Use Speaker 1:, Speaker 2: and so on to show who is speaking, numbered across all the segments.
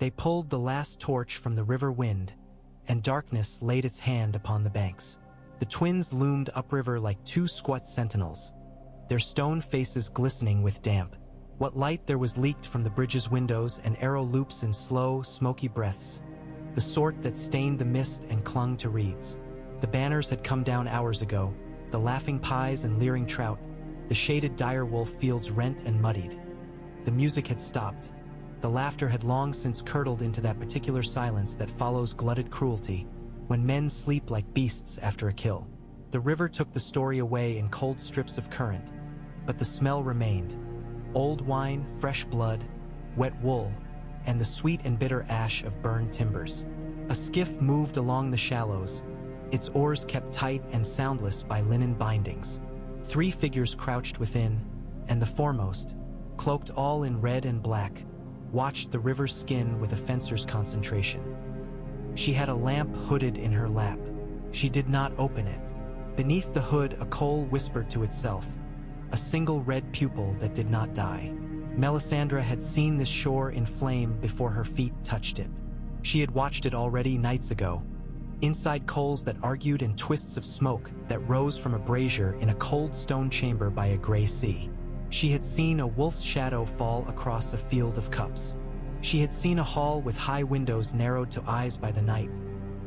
Speaker 1: They pulled the last torch from the river wind, and darkness laid its hand upon the banks. The twins loomed upriver like two squat sentinels, their stone faces glistening with damp. What light there was leaked from the bridge's windows and arrow loops in slow, smoky breaths, the sort that stained the mist and clung to reeds. The banners had come down hours ago, the laughing pies and leering trout, the shaded direwolf fields rent and muddied. The music had stopped. The laughter had long since curdled into that particular silence that follows glutted cruelty, when men sleep like beasts after a kill. The river took the story away in cold strips of current, but the smell remained. Old wine, fresh blood, wet wool, and the sweet and bitter ash of burned timbers. A skiff moved along the shallows, its oars kept tight and soundless by linen bindings. 3 figures crouched within, and the foremost, cloaked all in red and black, watched the river's skin with a fencer's concentration. She had a lamp hooded in her lap. She did not open it. Beneath the hood, a coal whispered to itself, a single red pupil that did not die. Melisandre had seen this shore in flame before her feet touched it. She had watched it already nights ago, inside coals that argued and twists of smoke that rose from a brazier in a cold stone chamber by a gray sea. She had seen a wolf's shadow fall across a field of cups. She had seen a hall with high windows narrowed to eyes by the night,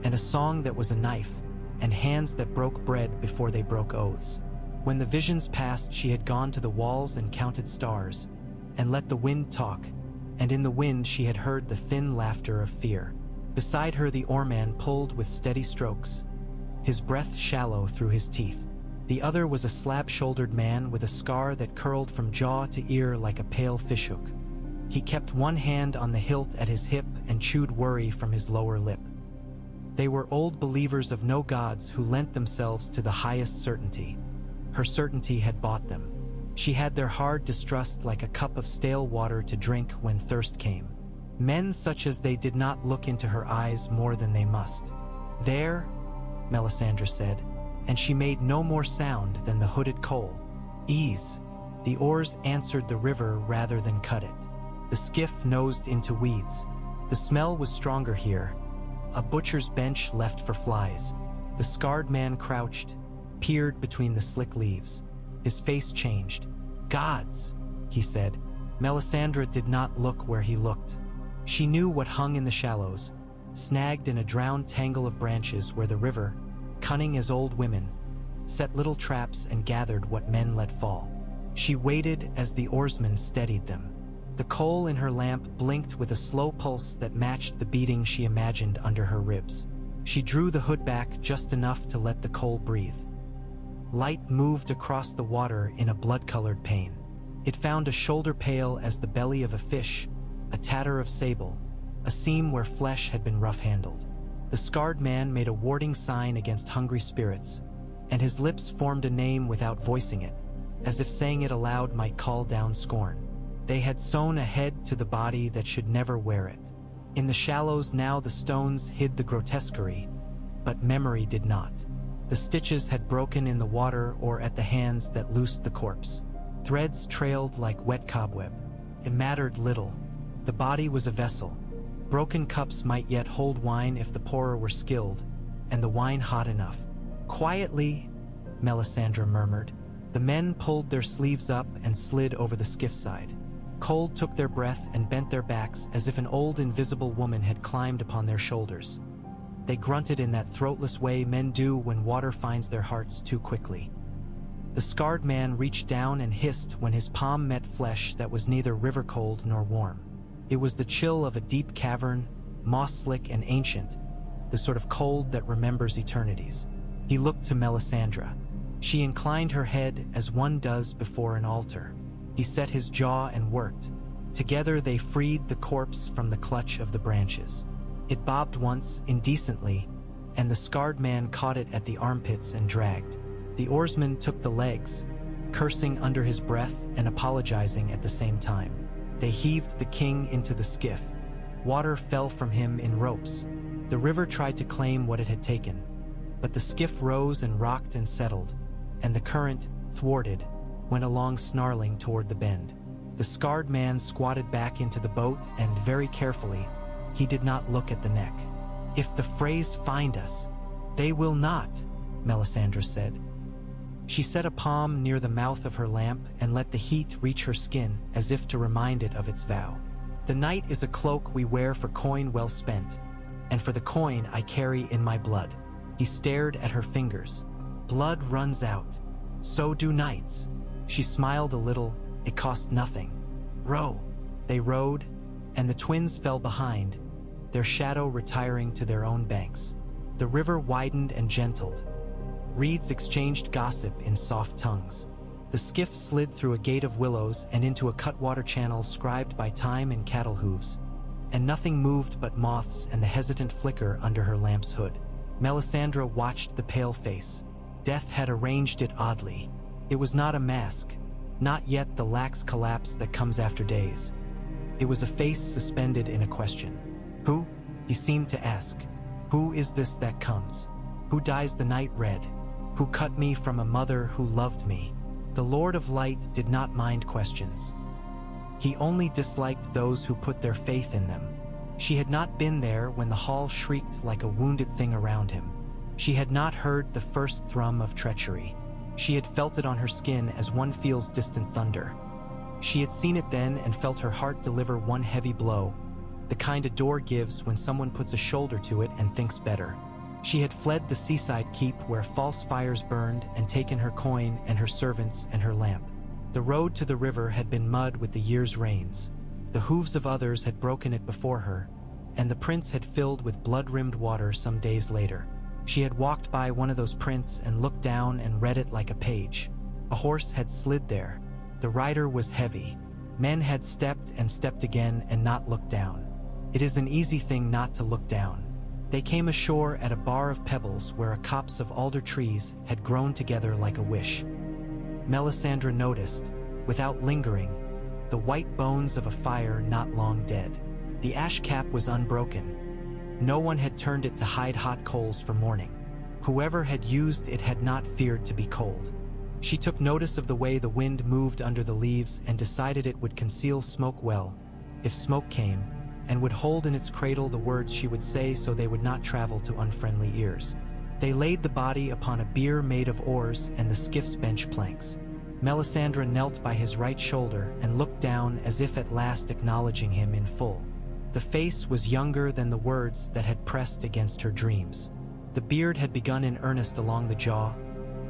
Speaker 1: and a song that was a knife, and hands that broke bread before they broke oaths. When the visions passed, she had gone to the walls and counted stars, and let the wind talk, and in the wind she had heard the thin laughter of fear. Beside her the oarman pulled with steady strokes, his breath shallow through his teeth. The other was a slab-shouldered man with a scar that curled from jaw to ear like a pale fishhook. He kept one hand on the hilt at his hip and chewed worry from his lower lip. They were old believers of no gods who lent themselves to the highest certainty. Her certainty had bought them. She had their hard distrust like a cup of stale water to drink when thirst came. Men such as they did not look into her eyes more than they must. "There," Melisandre said, and she made no more sound than the hooded coal. "Ease." The oars answered the river rather than cut it. The skiff nosed into weeds. The smell was stronger here, a butcher's bench left for flies. The scarred man crouched, peered between the slick leaves. His face changed. "Gods," he said. Melisandre did not look where he looked. She knew what hung in the shallows, snagged in a drowned tangle of branches where the river, cunning as old women, set little traps and gathered what men let fall. She waited as the oarsmen steadied them. The coal in her lamp blinked with a slow pulse that matched the beating she imagined under her ribs. She drew the hood back just enough to let the coal breathe. Light moved across the water in a blood-colored pane. It found a shoulder pale as the belly of a fish, a tatter of sable, a seam where flesh had been rough-handled. The scarred man made a warding sign against hungry spirits, and his lips formed a name without voicing it, as if saying it aloud might call down scorn. They had sewn a head to the body that should never wear it. In the shallows now the stones hid the grotesquerie, but memory did not. The stitches had broken in the water or at the hands that loosed the corpse. Threads trailed like wet cobweb. It mattered little. The body was a vessel. Broken cups might yet hold wine if the pourer were skilled, and the wine hot enough. "Quietly," Melisandre murmured. The men pulled their sleeves up and slid over the skiff side. Cold took their breath and bent their backs as if an old invisible woman had climbed upon their shoulders. They grunted in that throatless way men do when water finds their hearts too quickly. The scarred man reached down and hissed when his palm met flesh that was neither river cold nor warm. It was the chill of a deep cavern, moss-slick and ancient, the sort of cold that remembers eternities. He looked to Melisandre. She inclined her head as one does before an altar. He set his jaw and worked. Together they freed the corpse from the clutch of the branches. It bobbed once, indecently, and the scarred man caught it at the armpits and dragged. The oarsman took the legs, cursing under his breath and apologizing at the same time. They heaved the king into the skiff. Water fell from him in ropes. The river tried to claim what it had taken, but the skiff rose and rocked and settled, and the current, thwarted, went along snarling toward the bend. The scarred man squatted back into the boat and, very carefully, He did not look at the neck. "If the Freys find us, they will not," Melisandre said. She set a palm near the mouth of her lamp and let the heat reach her skin as if to remind it of its vow. "The night is a cloak we wear for coin well spent, and for the coin I carry in my blood." He stared at her fingers. "Blood runs out. So do nights." She smiled a little. "It cost nothing. Row." They rowed, and the twins fell behind, their shadow retiring to their own banks. The river widened and gentled. Reeds exchanged gossip in soft tongues. The skiff slid through a gate of willows and into a cutwater channel scribed by time and cattle hooves, and nothing moved but moths and the hesitant flicker under her lamp's hood. Melisandre watched the pale face. Death had arranged it oddly. It was not a mask, not yet the lax collapse that comes after days. It was a face suspended in a question. "Who?" he seemed to ask. "Who is this that comes? Who dyes the night red? Who cut me from a mother who loved me?" The Lord of Light did not mind questions. He only disliked those who put their faith in them. She had not been there when the hall shrieked like a wounded thing around him. She had not heard the first thrum of treachery. She had felt it on her skin as one feels distant thunder. She had seen it then and felt her heart deliver one heavy blow, the kind a door gives when someone puts a shoulder to it and thinks better. She had fled the seaside keep where false fires burned and taken her coin and her servants and her lamp. The road to the river had been mud with the year's rains. The hooves of others had broken it before her, and the prints had filled with blood-rimmed water some days later. She had walked by one of those prints and looked down and read it like a page. A horse had slid there. The rider was heavy. Men had stepped and stepped again and not looked down. It is an easy thing not to look down. They came ashore at a bar of pebbles where a copse of alder trees had grown together like a wish. Melisandre noticed, without lingering, the white bones of a fire not long dead. The ash cap was unbroken. No one had turned it to hide hot coals for morning. Whoever had used it had not feared to be cold. She took notice of the way the wind moved under the leaves and decided it would conceal smoke well, if smoke came, and would hold in its cradle the words she would say so they would not travel to unfriendly ears. They laid the body upon a bier made of oars and the skiff's bench planks. Melisandre knelt by his right shoulder and looked down as if at last acknowledging him in full. The face was younger than the words that had pressed against her dreams. The beard had begun in earnest along the jaw,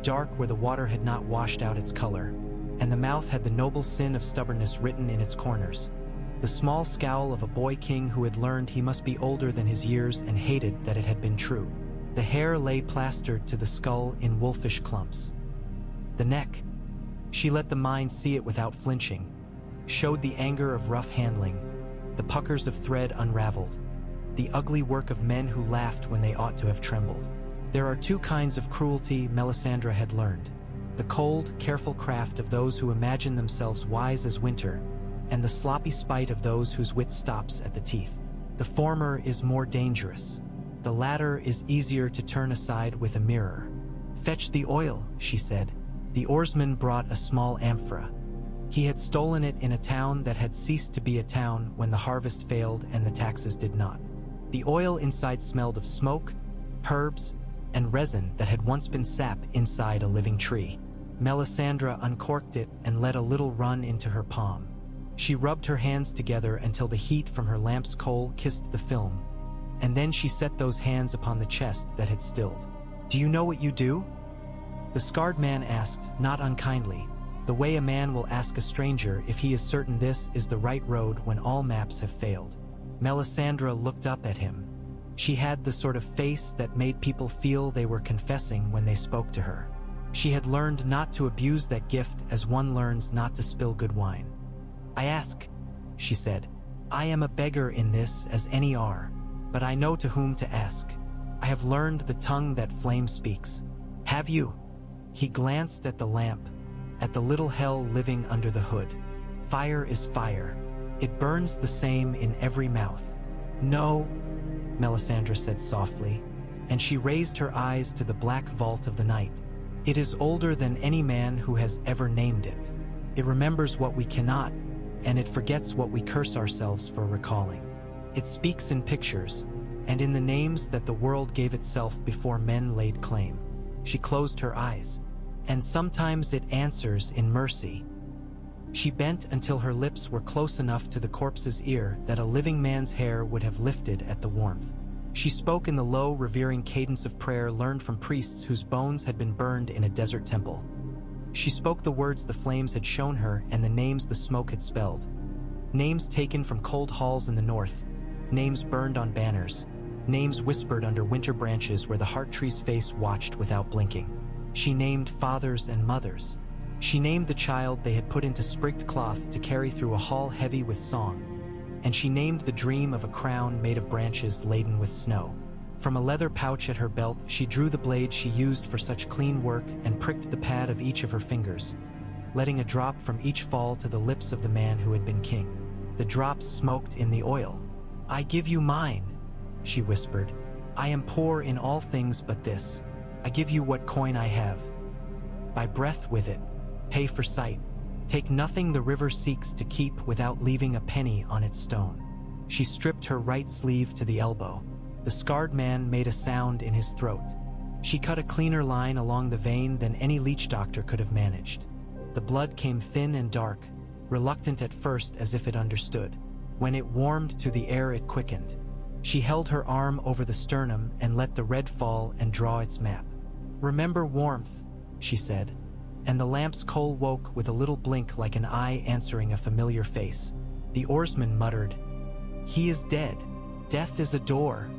Speaker 1: dark where the water had not washed out its color, and the mouth had the noble sin of stubbornness written in its corners. The small scowl of a boy king who had learned he must be older than his years and hated that it had been true. The hair lay plastered to the skull in wolfish clumps. The neck, she let the mind see it without flinching, showed the anger of rough handling, the puckers of thread unraveled, the ugly work of men who laughed when they ought to have trembled. There are two kinds of cruelty Melisandre had learned: the cold, careful craft of those who imagine themselves wise as winter, and the sloppy spite of those whose wit stops at the teeth. The former is more dangerous. The latter is easier to turn aside with a mirror. "Fetch the oil," she said. The oarsman brought a small amphora. He had stolen it in a town that had ceased to be a town when the harvest failed and the taxes did not. The oil inside smelled of smoke, herbs, and resin that had once been sap inside a living tree. Melisandre uncorked it and let a little run into her palm. She rubbed her hands together until the heat from her lamp's coal kissed the film, and then she set those hands upon the chest that had stilled. "Do you know what you do?" The scarred man asked, not unkindly, the way a man will ask a stranger if he is certain this is the right road when all maps have failed. Melisandre looked up at him. She had the sort of face that made people feel they were confessing when they spoke to her. She had learned not to abuse that gift as one learns not to spill good wine. "I ask," she said. "I am a beggar in this as any are, but I know to whom to ask. I have learned the tongue that flame speaks. Have you?" He glanced at the lamp, at the little hell living under the hood. Fire is fire. It burns the same in every mouth. "No," Melisandre said softly, and she raised her eyes to the black vault of the night. "It is older than any man who has ever named it. It remembers what we cannot, and it forgets what we curse ourselves for recalling. It speaks in pictures, and in the names that the world gave itself before men laid claim. She closed her eyes, and sometimes it answers in mercy. She bent until her lips were close enough to the corpse's ear that a living man's hair would have lifted at the warmth. She spoke in the low, revering cadence of prayer learned from priests whose bones had been burned in a desert temple. She spoke the words the flames had shown her and the names the smoke had spelled. Names taken from cold halls in the north, names burned on banners, names whispered under winter branches where the heart tree's face watched without blinking. She named fathers and mothers. She named the child they had put into sprigged cloth to carry through a hall heavy with song. And she named the dream of a crown made of branches laden with snow. From a leather pouch at her belt, she drew the blade she used for such clean work and pricked the pad of each of her fingers, letting a drop from each fall to the lips of the man who had been king. The drops smoked in the oil. "I give you mine," she whispered. "I am poor in all things but this. I give you what coin I have. Buy breath with it, pay for sight. Take nothing the river seeks to keep without leaving a penny on its stone." She stripped her right sleeve to the elbow. The scarred man made a sound in his throat. She cut a cleaner line along the vein than any leech doctor could have managed. The blood came thin and dark, reluctant at first as if it understood. When it warmed to the air, it quickened. She held her arm over the sternum and let the red fall and draw its map. "Remember warmth," she said, and the lamp's coal woke with a little blink like an eye answering a familiar face. The oarsman muttered, "He is dead. Death is a door,"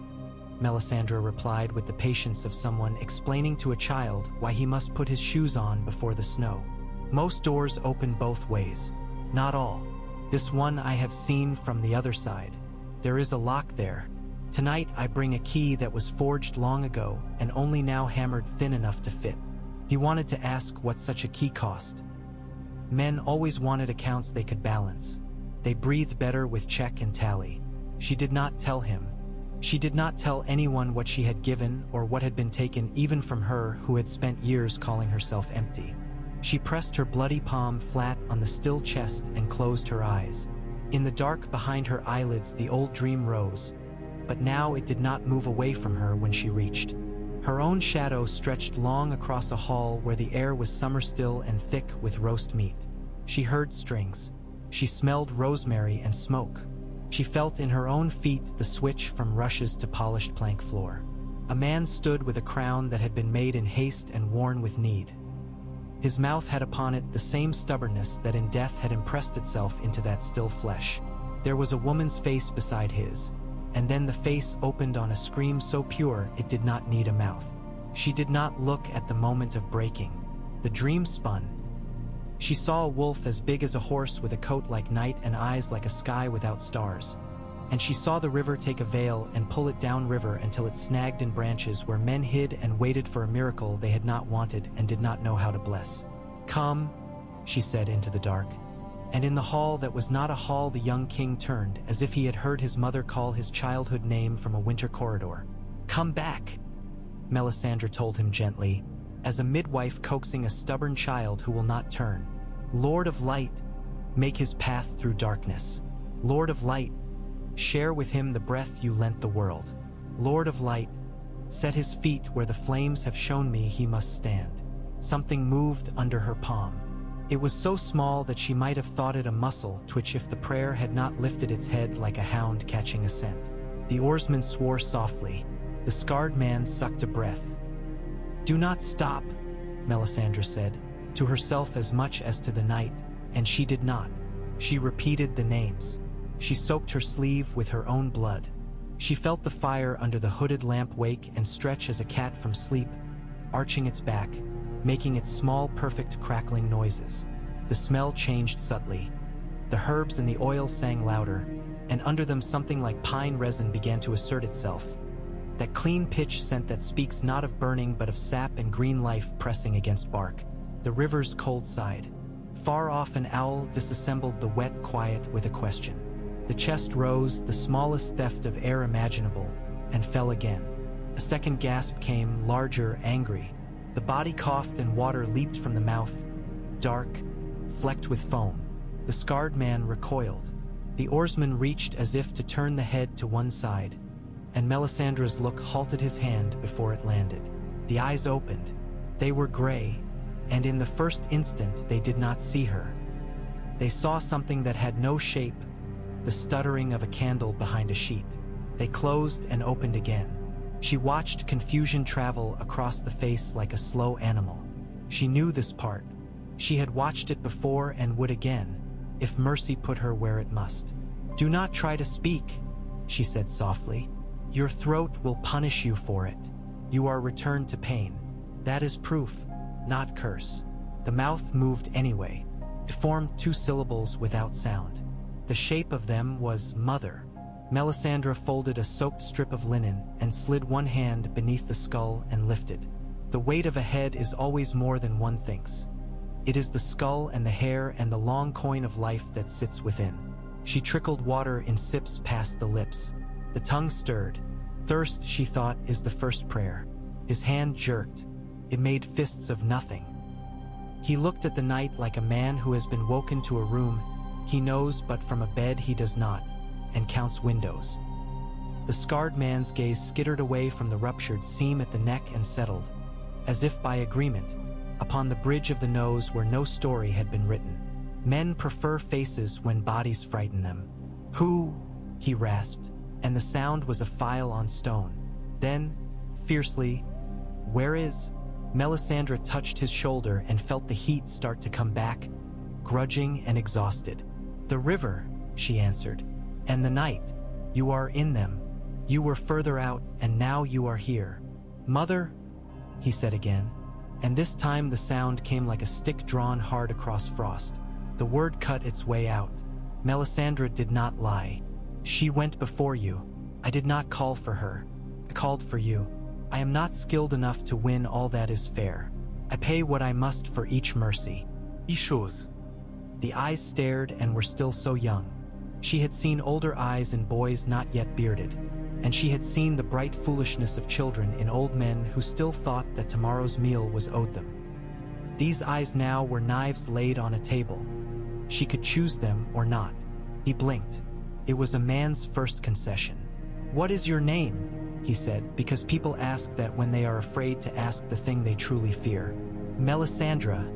Speaker 1: Melisandre replied with the patience of someone explaining to a child why he must put his shoes on before the snow. "Most doors open both ways. Not all. This one I have seen from the other side. There is a lock there. Tonight I bring a key that was forged long ago and only now hammered thin enough to fit." He wanted to ask what such a key cost. Men always wanted accounts they could balance. They breathed better with check and tally. She did not tell him. She did not tell anyone what she had given or what had been taken even from her who had spent years calling herself empty. She pressed her bloody palm flat on the still chest and closed her eyes. In the dark behind her eyelids the old dream rose, but now it did not move away from her when she reached. Her own shadow stretched long across a hall where the air was summer still and thick with roast meat. She heard strings. She smelled rosemary and smoke. She felt in her own feet the switch from rushes to polished plank floor. A man stood with a crown that had been made in haste and worn with need. His mouth had upon it the same stubbornness that in death had impressed itself into that still flesh. There was a woman's face beside his, and then the face opened on a scream so pure it did not need a mouth. She did not look at the moment of breaking. The dream spun. She saw a wolf as big as a horse with a coat like night and eyes like a sky without stars. And she saw the river take a veil and pull it down river until it snagged in branches where men hid and waited for a miracle they had not wanted and did not know how to bless. "Come," she said into the dark. And in the hall that was not a hall the young king turned as if he had heard his mother call his childhood name from a winter corridor. "Come back," Melisandre told him gently, as a midwife coaxing a stubborn child who will not turn. "Lord of light, make his path through darkness. Lord of light, share with him the breath you lent the world. Lord of light, set his feet where the flames have shown me he must stand." Something moved under her palm. It was so small that she might have thought it a muscle twitch if the prayer had not lifted its head like a hound catching a scent. The oarsman swore softly. The scarred man sucked a breath. "Do not stop," Melisandre said, to herself as much as to the night, and she did not. She repeated the names. She soaked her sleeve with her own blood. She felt the fire under the hooded lamp wake and stretch as a cat from sleep, arching its back, making its small, perfect crackling noises. The smell changed subtly. The herbs and the oil sang louder, and under them something like pine resin began to assert itself. That clean pitch scent that speaks not of burning but of sap and green life pressing against bark. The river's cold side. Far off an owl disassembled the wet quiet with a question. The chest rose, the smallest theft of air imaginable, and fell again. A second gasp came, larger, angry. The body coughed and water leaped from the mouth, dark, flecked with foam. The scarred man recoiled. The oarsman reached as if to turn the head to one side, and Melisandre's look halted his hand before it landed. The eyes opened. They were gray, and in the first instant they did not see her. They saw something that had no shape, the stuttering of a candle behind a sheet. They closed and opened again. She watched confusion travel across the face like a slow animal. She knew this part. She had watched it before and would again, if mercy put her where it must. "Do not try to speak," she said softly. "Your throat will punish you for it. You are returned to pain. That is proof, not curse." The mouth moved anyway. It formed 2 syllables without sound. The shape of them was mother. Melisandre folded a soaked strip of linen and slid one hand beneath the skull and lifted. The weight of a head is always more than one thinks. It is the skull and the hair and the long coin of life that sits within. She trickled water in sips past the lips. The tongue stirred. Thirst, she thought, is the first prayer. His hand jerked. It made fists of nothing. He looked at the night like a man who has been woken to a room he knows but from a bed he does not, and counts windows. The scarred man's gaze skittered away from the ruptured seam at the neck and settled, as if by agreement, upon the bridge of the nose where no story had been written. Men prefer faces when bodies frighten them. "Who?" he rasped, and the sound was a file on stone. Then, fiercely, "Where is?" Melisandre touched his shoulder and felt the heat start to come back, grudging and exhausted. "The river," she answered, "and the night. You are in them. You were further out, and now you are here." "Mother," he said again, and this time the sound came like a stick drawn hard across frost. The word cut its way out. Melisandre did not lie. "She went before you. I did not call for her. I called for you. I am not skilled enough to win all that is fair. I pay what I must for each mercy." "Issues." The eyes stared and were still so young. She had seen older eyes in boys not yet bearded, and she had seen the bright foolishness of children in old men who still thought that tomorrow's meal was owed them. These eyes now were knives laid on a table. She could choose them or not. He blinked. It was a man's first concession. "What is your name?" he said, because people ask that when they are afraid to ask the thing they truly fear. "Melisandre,"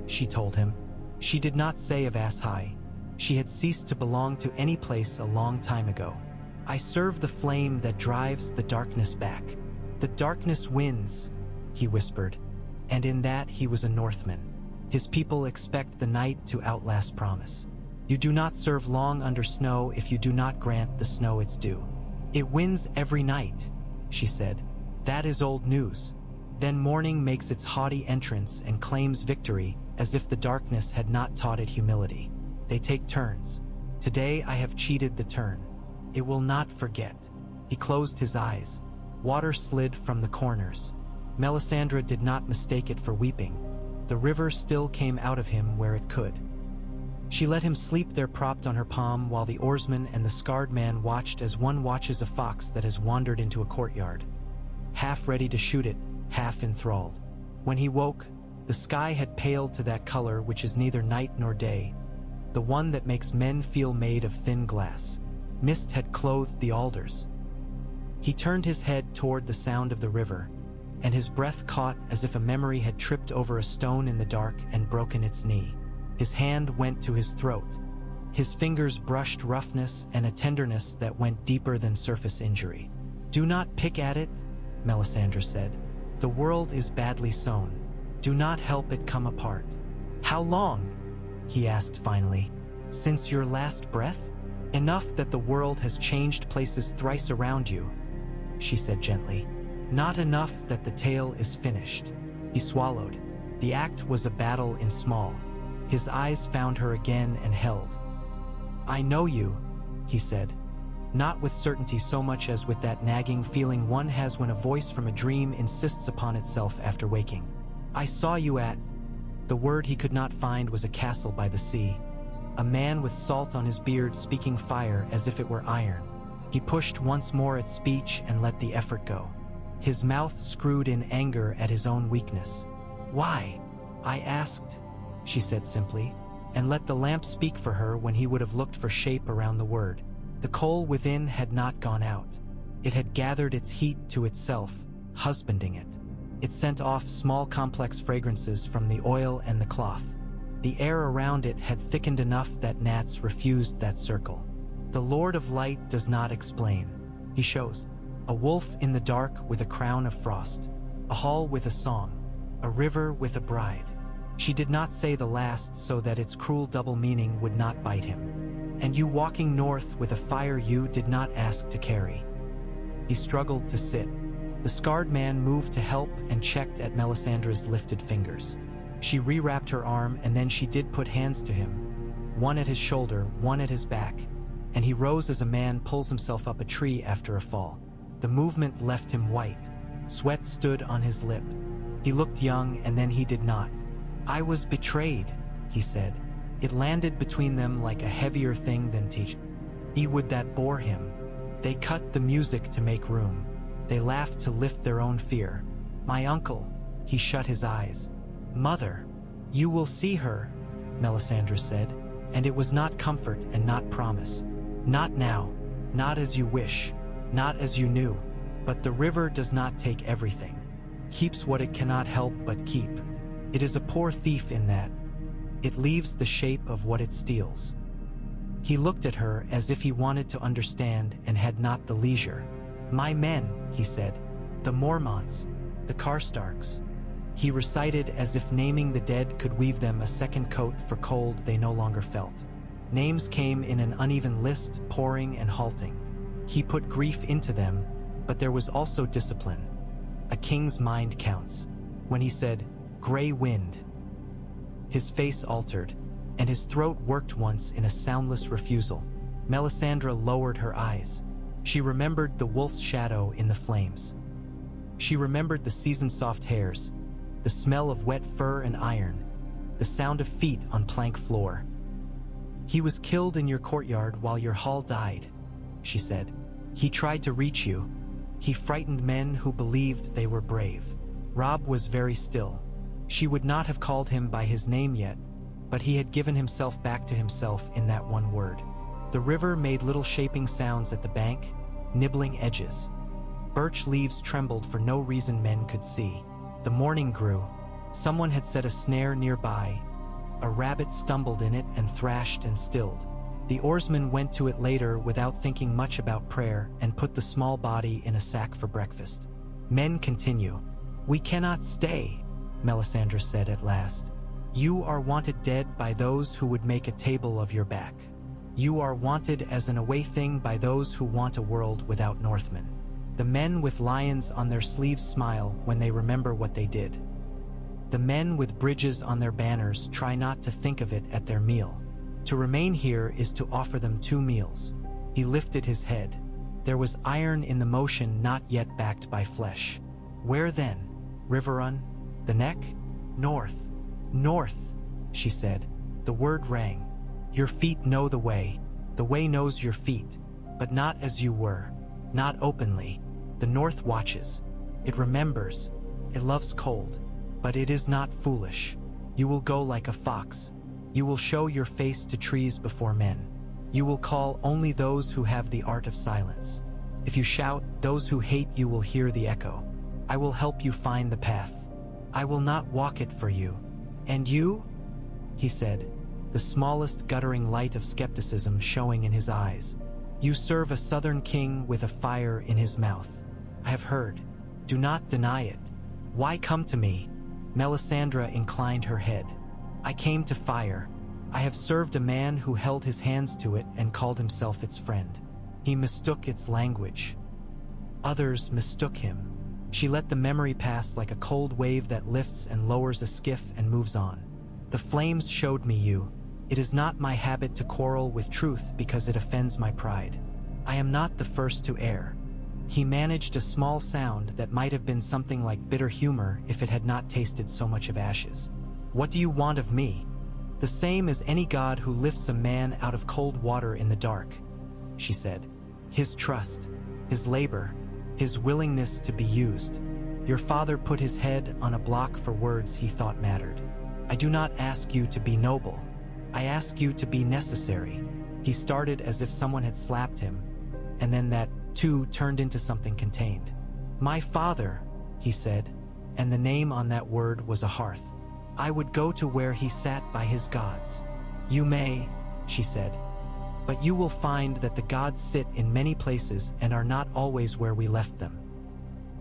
Speaker 1: she told him. She did not say of Ashai. She had ceased to belong to any place a long time ago. "I serve the flame that drives the darkness back. The darkness wins," he whispered, and in that he was a Northman. His people expect the night to outlast promise. "You do not serve long under snow if you do not grant the snow its due." "It wins every night," she said. "That is old news." Then morning makes its haughty entrance and claims victory as if the darkness had not taught it humility. They take turns. "Today I have cheated the turn. It will not forget." He closed his eyes. Water slid from the corners. Melisandre did not mistake it for weeping. The river still came out of him where it could. She let him sleep there propped on her palm while the oarsman and the scarred man watched as one watches a fox that has wandered into a courtyard, half ready to shoot it, half enthralled. When he woke, the sky had paled to that color which is neither night nor day, the one that makes men feel made of thin glass. Mist had clothed the alders. He turned his head toward the sound of the river, and his breath caught as if a memory had tripped over a stone in the dark and broken its knee. His hand went to his throat. His fingers brushed roughness and a tenderness that went deeper than surface injury. "Do not pick at it," Melisandre said. "The world is badly sown. Do not help it come apart." "How long?" he asked finally. "Since your last breath? Enough that the world has changed places thrice around you," she said gently. "Not enough that the tale is finished." He swallowed. The act was a battle in small. His eyes found her again and held. "I know you," he said, not with certainty so much as with that nagging feeling one has when a voice from a dream insists upon itself after waking. "I saw you at—" The word he could not find was a castle by the sea. A man with salt on his beard speaking fire as if it were iron. He pushed once more at speech and let the effort go. His mouth screwed in anger at his own weakness. "Why?" "I asked," she said simply. and let the lamp speak for her when he would have looked for shape around the word. The coal within had not gone out. It had gathered its heat to itself, husbanding it. It sent off small complex fragrances from the oil and the cloth. The air around it had thickened enough that gnats refused that circle. The Lord of Light does not explain. He shows a wolf in the dark with a crown of frost, a hall with a song, a river with a bride. She did not say the last so that its cruel double meaning would not bite him. And you walking north with a fire you did not ask to carry. He struggled to sit. The scarred man moved to help and checked at Melisandre's lifted fingers. She rewrapped her arm and then she did put hands to him, one at his shoulder, one at his back, and he rose as a man pulls himself up a tree after a fall. The movement left him white. Sweat stood on his lip. He looked young and then he did not. I was betrayed, he said. It landed between them like a heavier thing than teach. E would that bore him. They cut the music to make room. They laughed to lift their own fear. My uncle, he shut his eyes. Mother, you will see her, Melisandre said, and it was not comfort and not promise. Not now, not as you wish, not as you knew, but the river does not take everything. Keeps what it cannot help but keep. It is a poor thief in that. It leaves the shape of what it steals. He looked at her as if he wanted to understand and had not the leisure. My men, he said, the Mormonts, the Karstarks. He recited as if naming the dead could weave them a second coat for cold they no longer felt. Names came in an uneven list, pouring and halting. He put grief into them, but there was also discipline. A king's mind counts. When he said, "Gray wind," his face altered, and his throat worked once in a soundless refusal. Melisandre lowered her eyes. She remembered the wolf's shadow in the flames. She remembered the season-soft hairs, the smell of wet fur and iron, the sound of feet on plank floor. He was killed in your courtyard while your hall died, she said. He tried to reach you. He frightened men who believed they were brave. Robb was very still. She would not have called him by his name yet, but he had given himself back to himself in that one word. The river made little shaping sounds at the bank, nibbling edges. Birch leaves trembled for no reason men could see. The morning grew. Someone had set a snare nearby. A rabbit stumbled in it and thrashed and stilled. The oarsman went to it later without thinking much about prayer and put the small body in a sack for breakfast. Men continue. We cannot stay, Melisandre said at last. You are wanted dead by those who would make a table of your back. You are wanted as an away thing by those who want a world without Northmen. The men with lions on their sleeves smile when they remember what they did. The men with bridges on their banners try not to think of it at their meal. To remain here is to offer them 2 meals. He lifted his head. There was iron in the motion not yet backed by flesh. Where then? Riverrun? The neck? North. North, she said. The word rang. Your feet know the way knows your feet, but not as you were, not openly. The North watches. It remembers. It loves cold, but it is not foolish. You will go like a fox. You will show your face to trees before men. You will call only those who have the art of silence. If you shout, those who hate you will hear the echo. I will help you find the path. I will not walk it for you. And you? He said, the smallest guttering light of skepticism showing in his eyes. You serve a southern king with a fire in his mouth. I have heard. Do not deny it. Why come to me? Melisandre inclined her head. I came to fire. I have served a man who held his hands to it and called himself its friend. He mistook its language. Others mistook him. She let the memory pass like a cold wave that lifts and lowers a skiff and moves on. The flames showed me you. It is not my habit to quarrel with truth because it offends my pride. I am not the first to err. He managed a small sound that might have been something like bitter humor if it had not tasted so much of ashes. What do you want of me? The same as any god who lifts a man out of cold water in the dark, she said. His trust, his labor, his willingness to be used. Your father put his head on a block for words he thought mattered. I do not ask you to be noble. I ask you to be necessary." He started as if someone had slapped him, and then that too turned into something contained. "My father," he said, and the name on that word was a hearth. "I would go to where he sat by his gods." "You may," she said, "but you will find that the gods sit in many places and are not always where we left them."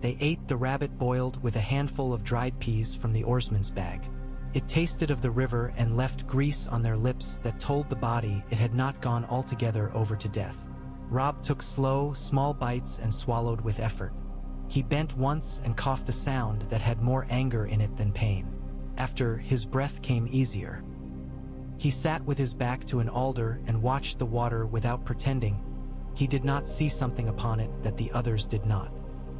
Speaker 1: They ate the rabbit boiled with a handful of dried peas from the oarsman's bag. It tasted of the river and left grease on their lips that told the body it had not gone altogether over to death. Robb took slow, small bites and swallowed with effort. He bent once and coughed a sound that had more anger in it than pain. After, his breath came easier. He sat with his back to an alder and watched the water without pretending. He did not see something upon it that the others did not.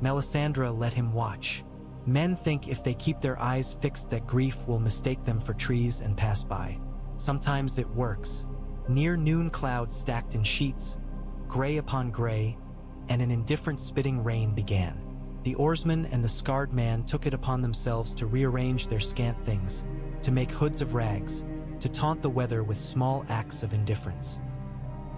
Speaker 1: Melisandre let him watch. Men think if they keep their eyes fixed that grief will mistake them for trees and pass by. Sometimes it works. Near noon clouds stacked in sheets, gray upon gray, and an indifferent spitting rain began. The oarsman and the scarred man took it upon themselves to rearrange their scant things, to make hoods of rags, to taunt the weather with small acts of indifference.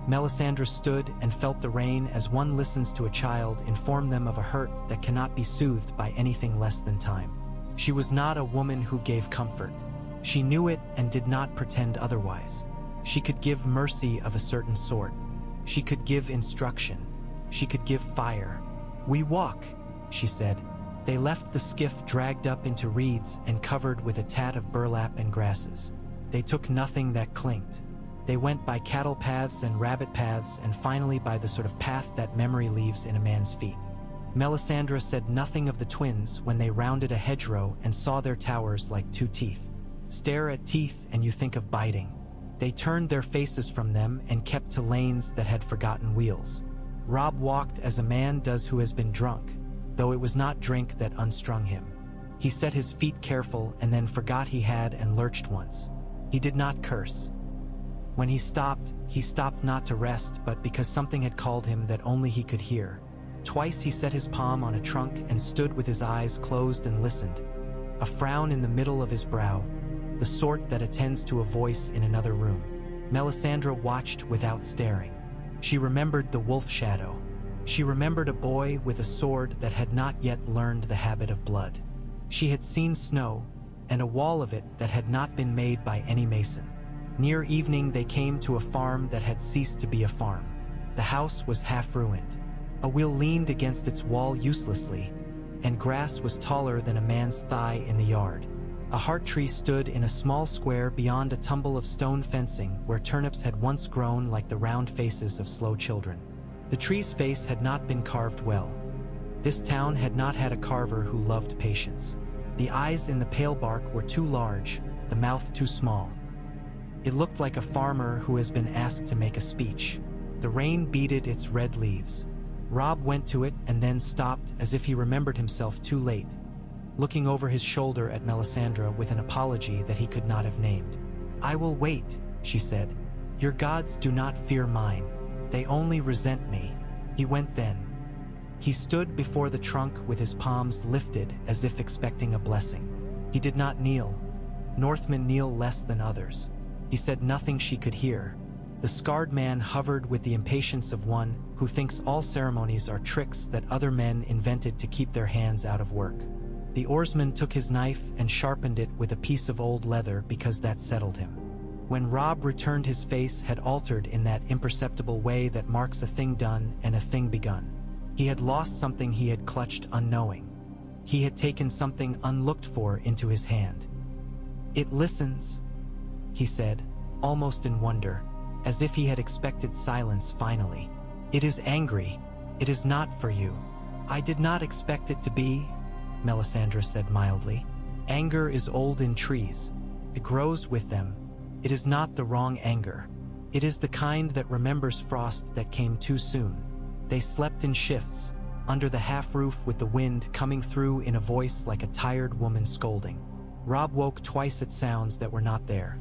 Speaker 1: Melisandre stood and felt the rain as one listens to a child inform them of a hurt that cannot be soothed by anything less than time. She was not a woman who gave comfort. She knew it and did not pretend otherwise. She could give mercy of a certain sort. She could give instruction. She could give fire. "We walk," she said. They left the skiff dragged up into reeds and covered with a tat of burlap and grasses. They took nothing that clinked. They went by cattle paths and rabbit paths and finally by the sort of path that memory leaves in a man's feet. Melisandre said nothing of the twins when they rounded a hedgerow and saw their towers like two teeth. Stare at teeth and you think of biting. They turned their faces from them and kept to lanes that had forgotten wheels. Robb walked as a man does who has been drunk, though it was not drink that unstrung him. He set his feet careful and then forgot he had and lurched once. He did not curse. When he stopped not to rest, but because something had called him that only he could hear. Twice he set his palm on a trunk and stood with his eyes closed and listened, a frown in the middle of his brow, the sort that attends to a voice in another room. Melisandre watched without staring. She remembered the wolf shadow. She remembered a boy with a sword that had not yet learned the habit of blood. She had seen snow, and a wall of it that had not been made by any mason. Near evening they came to a farm that had ceased to be a farm. The house was half ruined. A wheel leaned against its wall uselessly, and grass was taller than a man's thigh in the yard. A heart tree stood in a small square beyond a tumble of stone fencing where turnips had once grown like the round faces of slow children. The tree's face had not been carved well. This town had not had a carver who loved patience. The eyes in the pale bark were too large, the mouth too small. It looked like a farmer who has been asked to make a speech. The rain beaded its red leaves. Robb went to it and then stopped as if he remembered himself too late, looking over his shoulder at Melisandre with an apology that he could not have named. "I will wait," she said. "Your gods do not fear mine. They only resent me." He went then. He stood before the trunk with his palms lifted as if expecting a blessing. He did not kneel. Northmen kneel less than others. He said nothing she could hear. The scarred man hovered with the impatience of one who thinks all ceremonies are tricks that other men invented to keep their hands out of work. The oarsman took his knife and sharpened it with a piece of old leather because that settled him. When Robb returned, his face had altered in that imperceptible way that marks a thing done and a thing begun. He had lost something he had clutched unknowing. He had taken something unlooked for into his hand. "It listens," he said, almost in wonder, as if he had expected silence finally. "It is angry. It is not for you." "I did not expect it to be," Melisandre said mildly. "Anger is old in trees. It grows with them. It is not the wrong anger. It is the kind that remembers frost that came too soon." They slept in shifts, under the half-roof with the wind coming through in a voice like a tired woman scolding. Robb woke twice at sounds that were not there.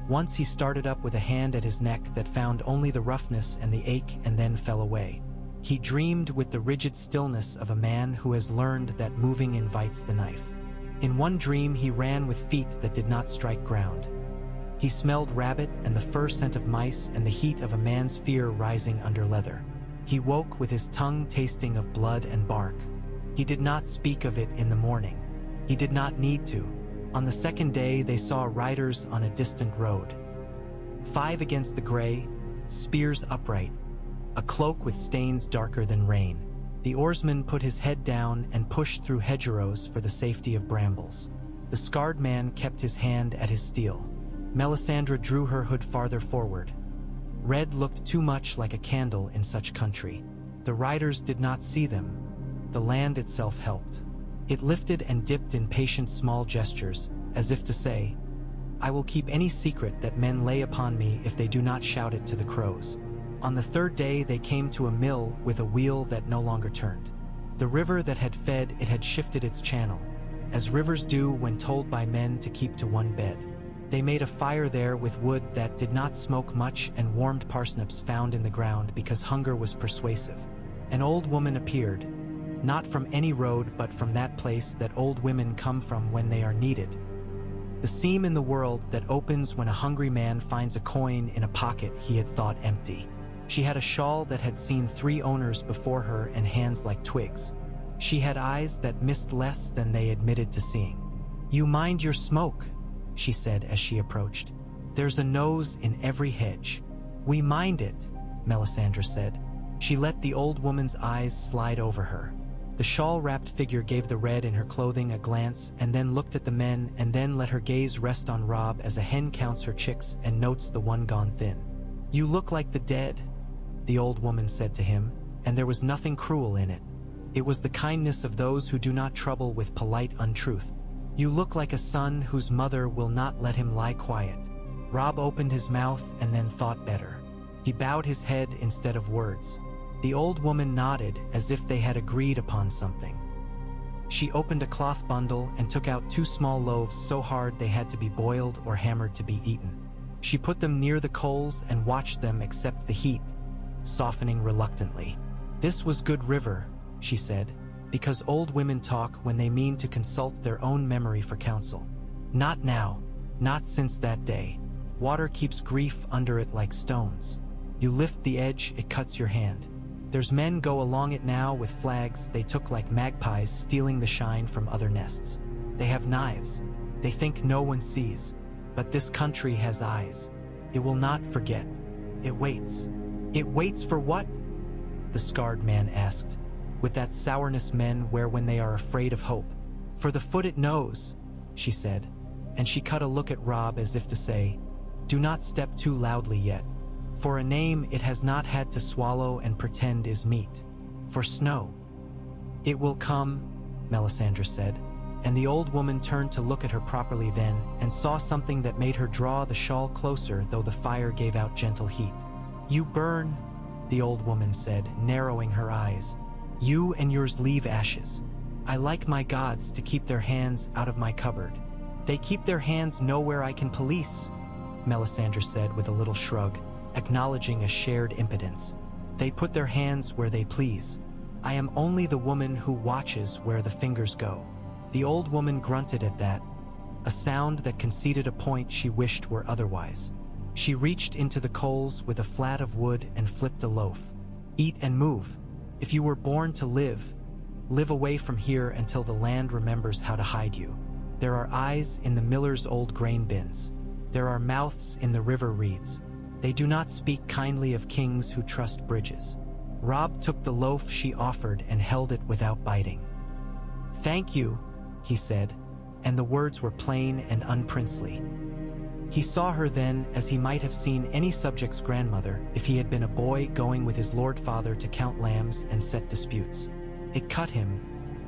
Speaker 1: Once he started up with a hand at his neck that found only the roughness and the ache and then fell away. He dreamed with the rigid stillness of a man who has learned that moving invites the knife. In one dream he ran with feet that did not strike ground. He smelled rabbit and the fur scent of mice and the heat of a man's fear rising under leather. He woke with his tongue tasting of blood and bark. He did not speak of it in the morning. He did not need to. On the second day they saw riders on a distant road. 5 against the gray, spears upright, a cloak with stains darker than rain. The oarsman put his head down and pushed through hedgerows for the safety of brambles. The scarred man kept his hand at his steel. Melisandre drew her hood farther forward. Red looked too much like a candle in such country. The riders did not see them. The land itself helped. It lifted and dipped in patient small gestures, as if to say, "I will keep any secret that men lay upon me if they do not shout it to the crows." On the third day they came to a mill with a wheel that no longer turned. The river that had fed it had shifted its channel, as rivers do when told by men to keep to one bed. They made a fire there with wood that did not smoke much and warmed parsnips found in the ground because hunger was persuasive. An old woman appeared, not from any road but from that place that old women come from when they are needed. The seam in the world that opens when a hungry man finds a coin in a pocket he had thought empty. She had a shawl that had seen 3 owners before her and hands like twigs. She had eyes that missed less than they admitted to seeing. "You mind your smoke," she said as she approached. "There's a nose in every hedge." "We mind it," Melisandre said. She let the old woman's eyes slide over her. The shawl-wrapped figure gave the red in her clothing a glance and then looked at the men and then let her gaze rest on Robb as a hen counts her chicks and notes the one gone thin. "You look like the dead," the old woman said to him, and there was nothing cruel in it. It was the kindness of those who do not trouble with polite untruth. "You look like a son whose mother will not let him lie quiet." Robb opened his mouth and then thought better. He bowed his head instead of words. The old woman nodded as if they had agreed upon something. She opened a cloth bundle and took out 2 small loaves so hard they had to be boiled or hammered to be eaten. She put them near the coals and watched them accept the heat, softening reluctantly. "This was good river," she said, because old women talk when they mean to consult their own memory for counsel. "Not now, not since that day. Water keeps grief under it like stones. You lift the edge, it cuts your hand. There's men go along it now with flags they took like magpies stealing the shine from other nests. They have knives. They think no one sees. But this country has eyes. It will not forget. It waits." "It waits for what?" the scarred man asked, with that sourness men wear when they are afraid of hope. "For the foot it knows," she said, and she cut a look at Robb as if to say, "Do not step too loudly yet. For a name it has not had to swallow and pretend is meat. For snow." "It will come," Melisandre said, and the old woman turned to look at her properly then and saw something that made her draw the shawl closer though the fire gave out gentle heat. "You burn," the old woman said, narrowing her eyes. "You and yours leave ashes. I like my gods to keep their hands out of my cupboard." "They keep their hands nowhere I can police," Melisandre said with a little shrug, acknowledging a shared impotence. "They put their hands where they please. I am only the woman who watches where the fingers go." The old woman grunted at that, a sound that conceded a point she wished were otherwise. She reached into the coals with a flat of wood and flipped a loaf. "Eat and move. If you were born to live, live away from here until the land remembers how to hide you. There are eyes in the miller's old grain bins. There are mouths in the river reeds. They do not speak kindly of kings who trust bridges." Robb took the loaf she offered and held it without biting. "Thank you," he said, and the words were plain and unprincely. He saw her then as he might have seen any subject's grandmother if he had been a boy going with his lord father to count lambs and set disputes. It cut him,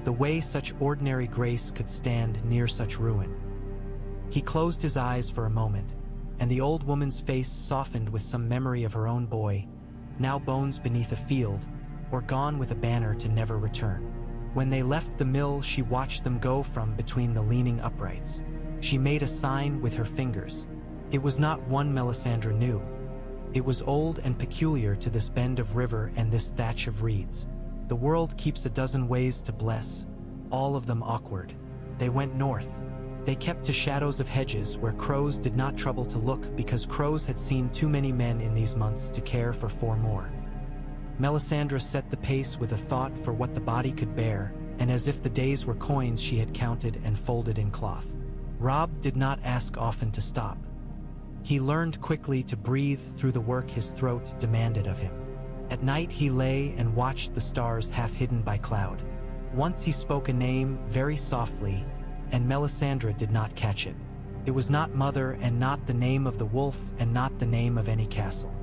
Speaker 1: the way such ordinary grace could stand near such ruin. He closed his eyes for a moment, and the old woman's face softened with some memory of her own boy, now bones beneath a field, or gone with a banner to never return. When they left the mill, she watched them go from between the leaning uprights. She made a sign with her fingers. It was not one Melisandre knew. It was old and peculiar to this bend of river and this thatch of reeds. The world keeps a dozen ways to bless, all of them awkward. They went north. They kept to shadows of hedges where crows did not trouble to look because crows had seen too many men in these months to care for 4 more. Melisandre set the pace with a thought for what the body could bear, and as if the days were coins she had counted and folded in cloth. Robb did not ask often to stop. He learned quickly to breathe through the work his throat demanded of him. At night he lay and watched the stars half hidden by cloud. Once he spoke a name very softly, and Melisandre did not catch it. It was not Mother and not the name of the wolf and not the name of any castle.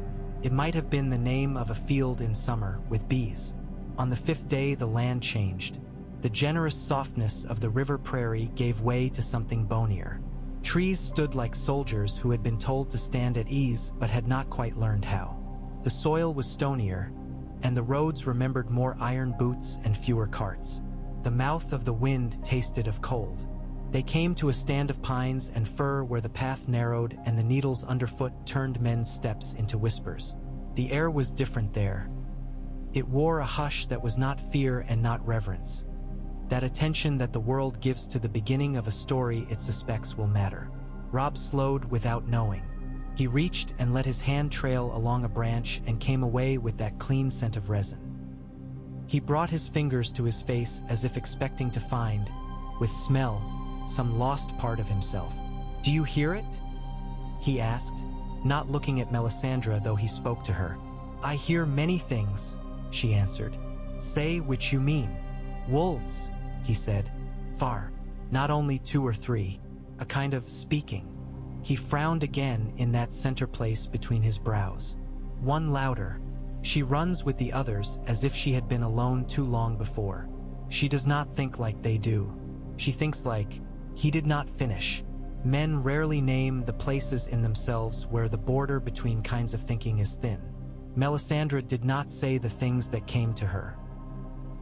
Speaker 1: It might have been the name of a field in summer with bees. On the 5th day the land changed. The generous softness of the river prairie gave way to something bonier. Trees stood like soldiers who had been told to stand at ease but had not quite learned how. The soil was stonier, and the roads remembered more iron boots and fewer carts. The mouth of the wind tasted of cold. They came to a stand of pines and fir where the path narrowed and the needles underfoot turned men's steps into whispers. The air was different there. It wore a hush that was not fear and not reverence. That attention that the world gives to the beginning of a story it suspects will matter. Robb slowed without knowing. He reached and let his hand trail along a branch and came away with that clean scent of resin. He brought his fingers to his face as if expecting to find, with smell, some lost part of himself. "Do you hear it?" he asked, not looking at Melisandre though he spoke to her. "I hear many things," she answered. "Say which you mean." "Wolves," he said. "Far, not only 2 or 3, a kind of speaking." He frowned again in that center place between his brows. "One louder. She runs with the others as if she had been alone too long before. She does not think like they do. She thinks like..." He did not finish. Men rarely name the places in themselves where the border between kinds of thinking is thin. Melisandre did not say the things that came to her.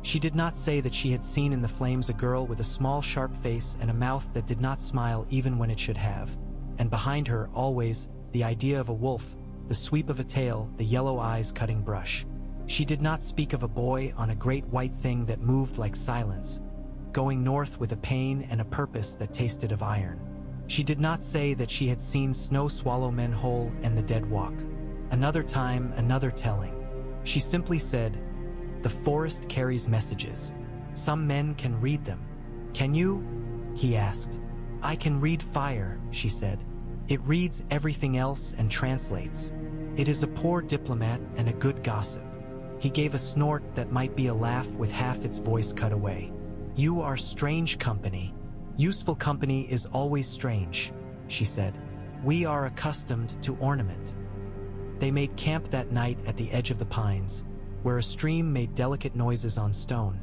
Speaker 1: She did not say that she had seen in the flames a girl with a small sharp face and a mouth that did not smile even when it should have, and behind her, always, the idea of a wolf, the sweep of a tail, the yellow eyes cutting brush. She did not speak of a boy on a great white thing that moved like silence, going north with a pain and a purpose that tasted of iron. She did not say that she had seen snow swallow men whole and the dead walk. Another time, another telling. She simply said, "The forest carries messages. Some men can read them." "Can you?" he asked. "I can read fire," she said. "It reads everything else and translates. It is a poor diplomat and a good gossip." He gave a snort that might be a laugh with half its voice cut away. "You are strange company. Useful company is always strange," she said. "We are accustomed to ornament." They made camp that night at the edge of the pines, where a stream made delicate noises on stone,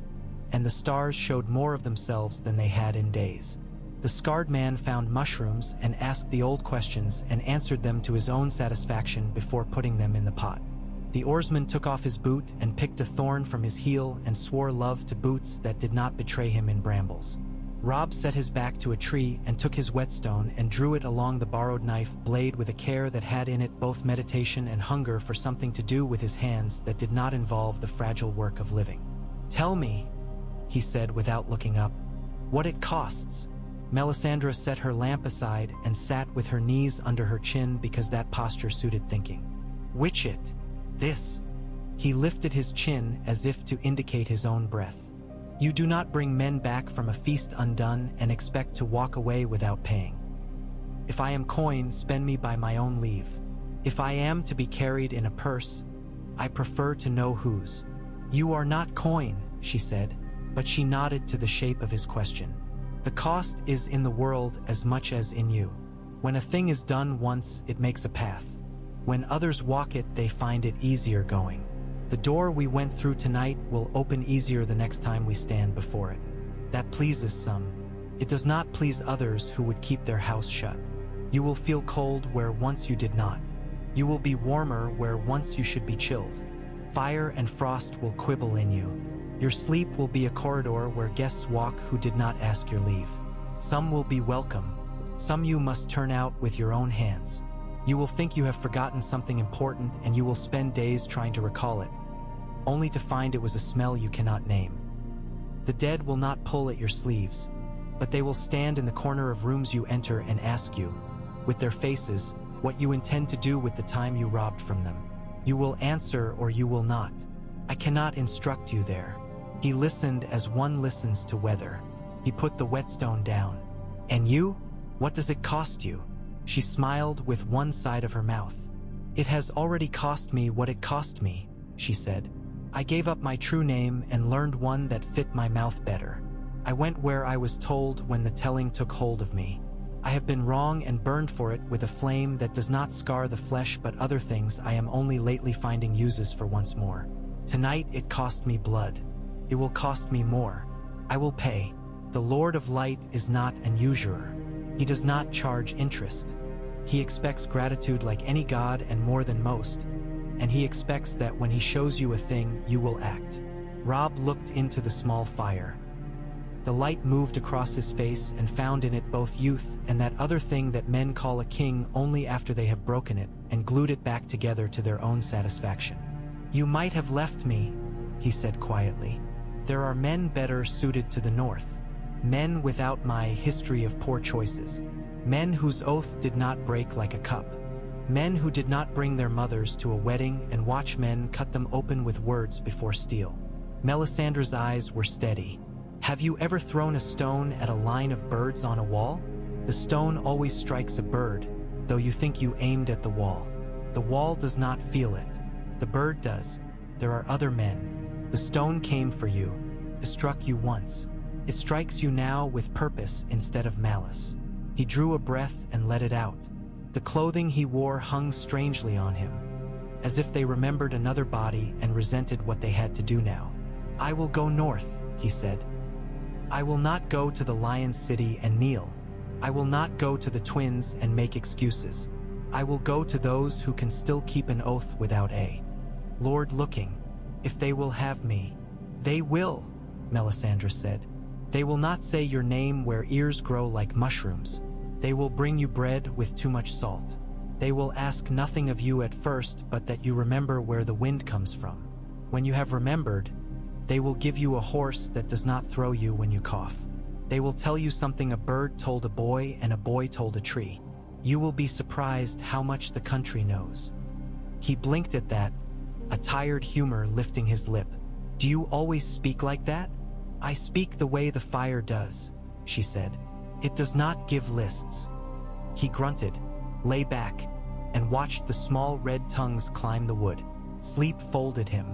Speaker 1: and the stars showed more of themselves than they had in days. The scarred man found mushrooms and asked the old questions and answered them to his own satisfaction before putting them in the pot. The oarsman took off his boot and picked a thorn from his heel and swore love to boots that did not betray him in brambles. Robb set his back to a tree and took his whetstone and drew it along the borrowed knife blade with a care that had in it both meditation and hunger for something to do with his hands that did not involve the fragile work of living. "Tell me," he said without looking up, "what it costs." Melisandre set her lamp aside and sat with her knees under her chin because that posture suited thinking. "Which it? This?" He lifted his chin as if to indicate his own breath. "You do not bring men back from a feast undone and expect to walk away without paying. If I am coin, spend me by my own leave. If I am to be carried in a purse, I prefer to know whose." "You are not coin," she said, but she nodded to the shape of his question. "The cost is in the world as much as in you. When a thing is done once, it makes a path. When others walk it, they find it easier going. The door we went through tonight will open easier the next time we stand before it. That pleases some. It does not please others who would keep their house shut. You will feel cold where once you did not. You will be warmer where once you should be chilled. Fire and frost will quibble in you. Your sleep will be a corridor where guests walk who did not ask your leave. Some will be welcome. Some you must turn out with your own hands. You will think you have forgotten something important and you will spend days trying to recall it, only to find it was a smell you cannot name. The dead will not pull at your sleeves, but they will stand in the corner of rooms you enter and ask you, with their faces, what you intend to do with the time you robbed from them. You will answer or you will not. I cannot instruct you there." He listened as one listens to weather. He put the whetstone down. "And you? What does it cost you?" She smiled with one side of her mouth. "It has already cost me what it cost me," she said. "I gave up my true name and learned one that fit my mouth better. I went where I was told when the telling took hold of me. I have been wrong and burned for it with a flame that does not scar the flesh, but other things I am only lately finding uses for once more. Tonight it cost me blood. It will cost me more. I will pay. The Lord of Light is not an usurer. He does not charge interest. He expects gratitude like any god and more than most, and he expects that when he shows you a thing, you will act." Robb looked into the small fire. The light moved across his face and found in it both youth and that other thing that men call a king only after they have broken it and glued it back together to their own satisfaction. "You might have left me," he said quietly. "There are men better suited to the north. Men without my history of poor choices. Men whose oath did not break like a cup. Men who did not bring their mothers to a wedding and watch men cut them open with words before steel." Melisandre's eyes were steady. "Have you ever thrown a stone at a line of birds on a wall? The stone always strikes a bird, though you think you aimed at the wall. The wall does not feel it. The bird does. There are other men. The stone came for you. It struck you once. It strikes you now with purpose instead of malice." He drew a breath and let it out. The clothing he wore hung strangely on him, as if they remembered another body and resented what they had to do now. "I will go north," he said. "I will not go to the Lion's City and kneel. I will not go to the twins and make excuses. I will go to those who can still keep an oath without a Lord looking. If they will have me." "They will," Melisandre said. "They will not say your name where ears grow like mushrooms. They will bring you bread with too much salt. They will ask nothing of you at first but that you remember where the wind comes from. When you have remembered, they will give you a horse that does not throw you when you cough. They will tell you something a bird told a boy and a boy told a tree. You will be surprised how much the country knows." He blinked at that, a tired humor lifting his lip. "Do you always speak like that?" "I speak the way the fire does," she said. "It does not give lists." He grunted, lay back, and watched the small red tongues climb the wood. Sleep folded him.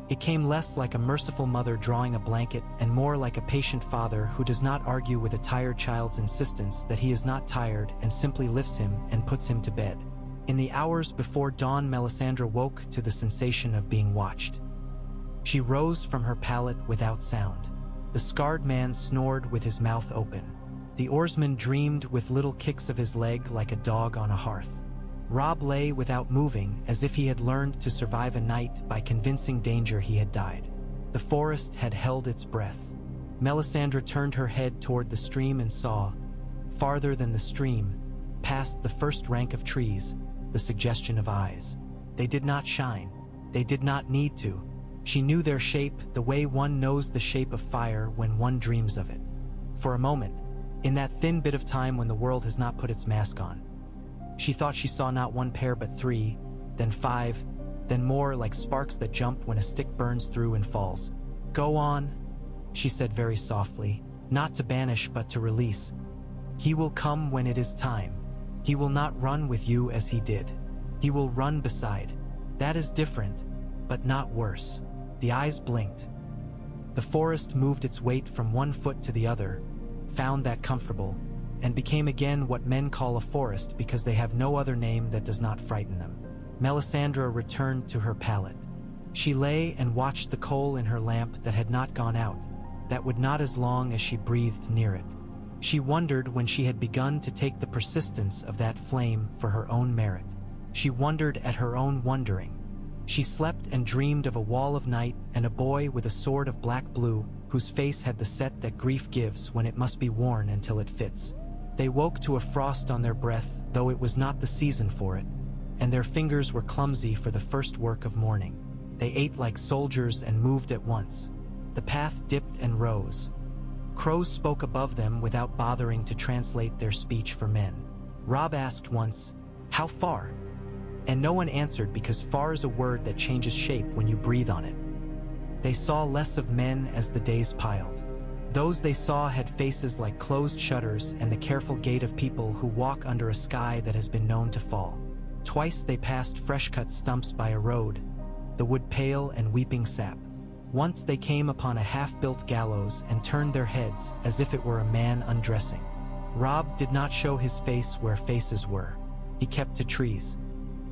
Speaker 1: It came less like a merciful mother drawing a blanket and more like a patient father who does not argue with a tired child's insistence that he is not tired and simply lifts him and puts him to bed. In the hours before dawn, Melisandre woke to the sensation of being watched. She rose from her pallet without sound. The scarred man snored with his mouth open. The oarsman dreamed with little kicks of his leg like a dog on a hearth. Robb lay without moving, as if he had learned to survive a night by convincing danger he had died. The forest had held its breath. Melisandre turned her head toward the stream and saw, farther than the stream, past the first rank of trees, the suggestion of eyes. They did not shine. They did not need to. She knew their shape the way one knows the shape of fire when one dreams of it. For a moment, in that thin bit of time when the world has not put its mask on, she thought she saw not one pair but three, then five, then more, like sparks that jump when a stick burns through and falls. "Go on," she said very softly, "not to banish but to release. He will come when it is time. He will not run with you as he did. He will run beside. That is different, but not worse." The eyes blinked. The forest moved its weight from one foot to the other, found that comfortable, and became again what men call a forest because they have no other name that does not frighten them. Melisandre returned to her pallet. She lay and watched the coal in her lamp that had not gone out, that would not as long as she breathed near it. She wondered when she had begun to take the persistence of that flame for her own merit. She wondered at her own wondering. She slept and dreamed of a wall of night and a boy with a sword of black blue whose face had the set that grief gives when it must be worn until it fits. They woke to a frost on their breath, though it was not the season for it, and their fingers were clumsy for the first work of morning. They ate like soldiers and moved at once. The path dipped and rose. Crows spoke above them without bothering to translate their speech for men. Robb asked once, "How far?" And no one answered because far is a word that changes shape when you breathe on it. They saw less of men as the days piled. Those they saw had faces like closed shutters and the careful gait of people who walk under a sky that has been known to fall. Twice they passed fresh-cut stumps by a road, the wood pale and weeping sap. Once they came upon a half-built gallows and turned their heads as if it were a man undressing. Robb did not show his face where faces were. He kept to trees.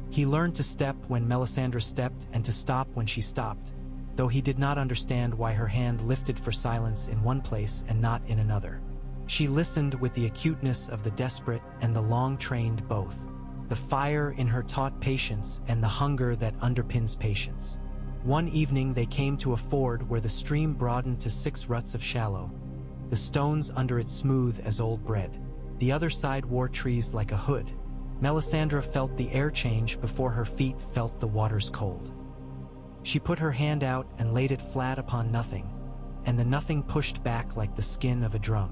Speaker 1: He learned to step when Melisandre stepped and to stop when she stopped, though he did not understand why her hand lifted for silence in one place and not in another. She listened with the acuteness of the desperate and the long-trained both. The fire in her taught patience and the hunger that underpins patience. One evening they came to a ford where the stream broadened to 6 ruts of shallow, the stones under it smooth as old bread. The other side wore trees like a hood. Melisandre felt the air change before her feet felt the water's cold. She put her hand out and laid it flat upon nothing, and the nothing pushed back like the skin of a drum.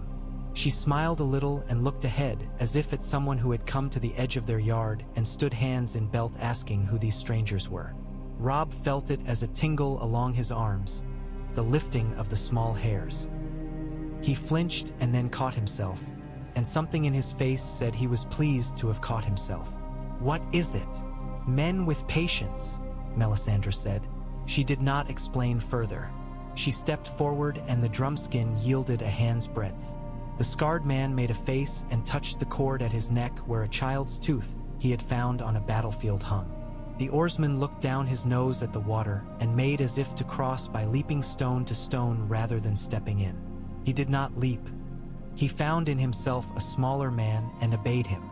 Speaker 1: She smiled a little and looked ahead as if at someone who had come to the edge of their yard and stood hands in belt asking who these strangers were. Robb felt it as a tingle along his arms, the lifting of the small hairs. He flinched and then caught himself, and something in his face said he was pleased to have caught himself. "What is it?" "Men with patience," Melisandre said. She did not explain further. She stepped forward and the drumskin yielded a hand's breadth. The scarred man made a face and touched the cord at his neck where a child's tooth he had found on a battlefield hung. The oarsman looked down his nose at the water and made as if to cross by leaping stone to stone rather than stepping in. He did not leap. He found in himself a smaller man and obeyed him.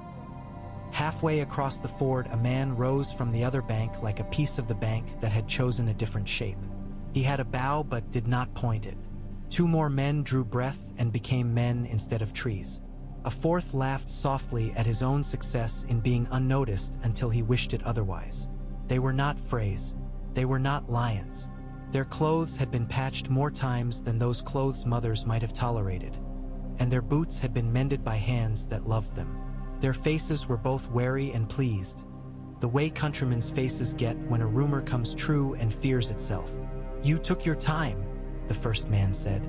Speaker 1: Halfway across the ford, a man rose from the other bank like a piece of the bank that had chosen a different shape. He had a bow but did not point it. 2 more men drew breath and became men instead of trees. A 4th laughed softly at his own success in being unnoticed until he wished it otherwise. They were not Freys. They were not lions. Their clothes had been patched more times than those clothes mothers might have tolerated, and their boots had been mended by hands that loved them. Their faces were both wary and pleased, the way countrymen's faces get when a rumor comes true and fears itself. "You took your time," the first man said.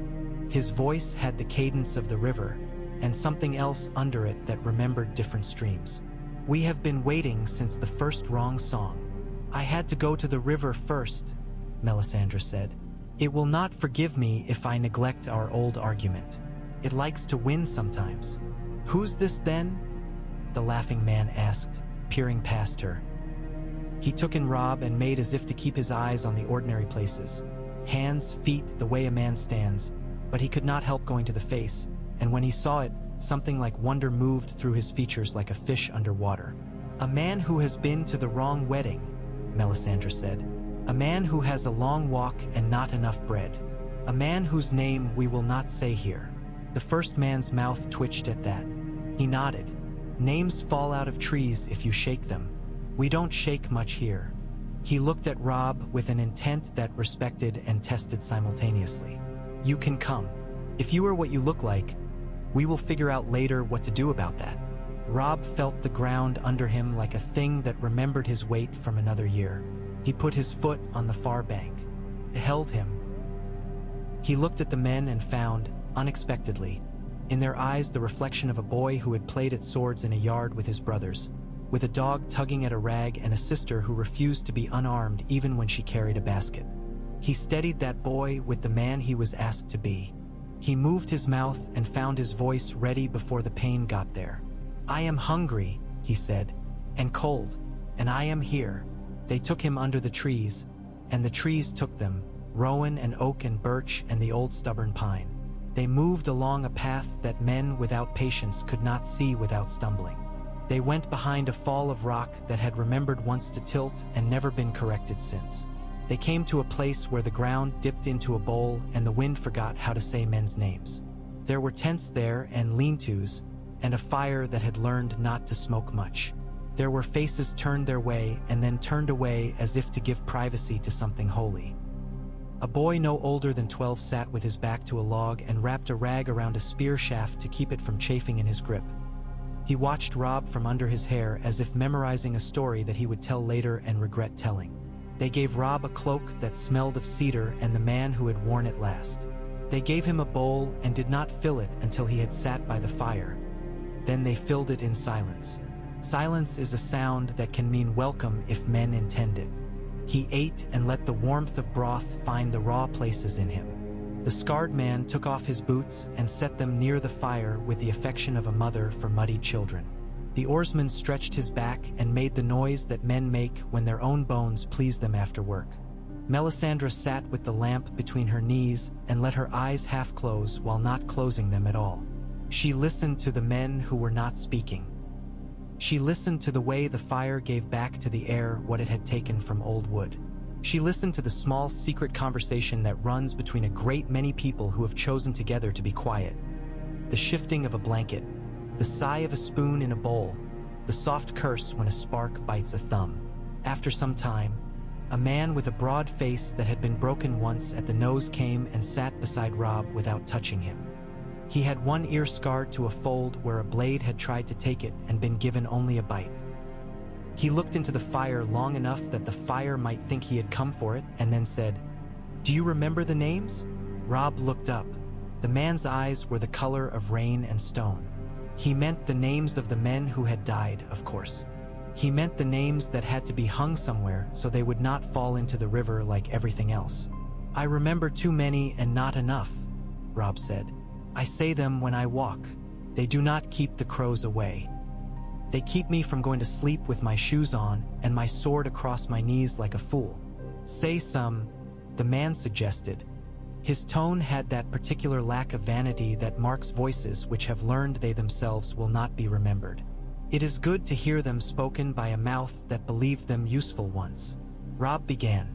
Speaker 1: His voice had the cadence of the river, and something else under it that remembered different streams. "We have been waiting since the first wrong song." "I had to go to the river first," Melisandre said. "It will not forgive me if I neglect our old argument. It likes to win sometimes." "Who's this then?" the laughing man asked, peering past her. He took in Robb and made as if to keep his eyes on the ordinary places. Hands, feet, the way a man stands, but he could not help going to the face, and when he saw it, something like wonder moved through his features like a fish underwater. "A man who has been to the wrong wedding," Melisandre said. "A man who has a long walk and not enough bread. A man whose name we will not say here." The first man's mouth twitched at that. He nodded. "Names fall out of trees if you shake them. We don't shake much here." He looked at Robb with an intent that respected and tested simultaneously. "You can come. If you are what you look like, we will figure out later what to do about that." Robb felt the ground under him like a thing that remembered his weight from another year. He put his foot on the far bank. It held him. He looked at the men and found, unexpectedly, in their eyes the reflection of a boy who had played at swords in a yard with his brothers, with a dog tugging at a rag and a sister who refused to be unarmed even when she carried a basket. He steadied that boy with the man he was asked to be. He moved his mouth and found his voice ready before the pain got there. "I am hungry," he said, "and cold, and I am here." They took him under the trees, and the trees took them, rowan and oak and birch and the old stubborn pine. They moved along a path that men without patience could not see without stumbling. They went behind a fall of rock that had remembered once to tilt and never been corrected since. They came to a place where the ground dipped into a bowl and the wind forgot how to say men's names. There were tents there and lean-tos, and a fire that had learned not to smoke much. There were faces turned their way and then turned away as if to give privacy to something holy. A boy no older than 12 sat with his back to a log and wrapped a rag around a spear shaft to keep it from chafing in his grip. He watched Robb from under his hair as if memorizing a story that he would tell later and regret telling. They gave Robb a cloak that smelled of cedar and the man who had worn it last. They gave him a bowl and did not fill it until he had sat by the fire. Then they filled it in silence. Silence is a sound that can mean welcome if men intend it. He ate and let the warmth of broth find the raw places in him. The scarred man took off his boots and set them near the fire with the affection of a mother for muddied children. The oarsman stretched his back and made the noise that men make when their own bones please them after work. Melisandre sat with the lamp between her knees and let her eyes half close while not closing them at all. She listened to the men who were not speaking. She listened to the way the fire gave back to the air what it had taken from old wood. She listened to the small secret conversation that runs between a great many people who have chosen together to be quiet. The shifting of a blanket, the sigh of a spoon in a bowl, the soft curse when a spark bites a thumb. After some time, a man with a broad face that had been broken once at the nose came and sat beside Robb without touching him. He had one ear scarred to a fold where a blade had tried to take it and been given only a bite. He looked into the fire long enough that the fire might think he had come for it and then said, "Do you remember the names?" Robb looked up. The man's eyes were the color of rain and stone. He meant the names of the men who had died, of course. He meant the names that had to be hung somewhere so they would not fall into the river like everything else. "I remember too many and not enough," Robb said. "I say them when I walk. They do not keep the crows away. They keep me from going to sleep with my shoes on and my sword across my knees like a fool." "Say some," the man suggested. His tone had that particular lack of vanity that marks voices which have learned they themselves will not be remembered. It is good to hear them spoken by a mouth that believed them useful once. Robb began.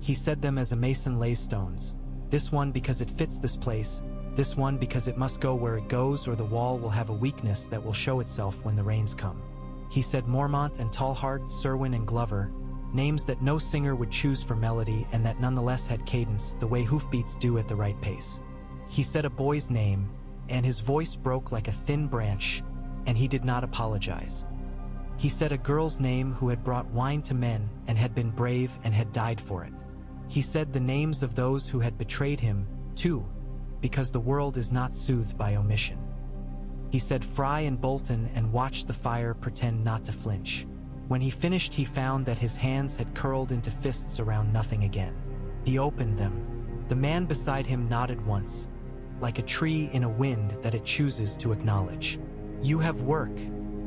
Speaker 1: He said them as a mason lays stones. This one because it fits this place, this one because it must go where it goes or the wall will have a weakness that will show itself when the rains come. He said Mormont and Tallhart, Serwyn and Glover, names that no singer would choose for melody and that nonetheless had cadence the way hoofbeats do at the right pace. He said a boy's name, and his voice broke like a thin branch, and he did not apologize. He said a girl's name who had brought wine to men and had been brave and had died for it. He said the names of those who had betrayed him, too, because the world is not soothed by omission. He said Fry and Bolton and watched the fire pretend not to flinch. When he finished, he found that his hands had curled into fists around nothing again. He opened them. The man beside him nodded once, like a tree in a wind that it chooses to acknowledge. "You have work,"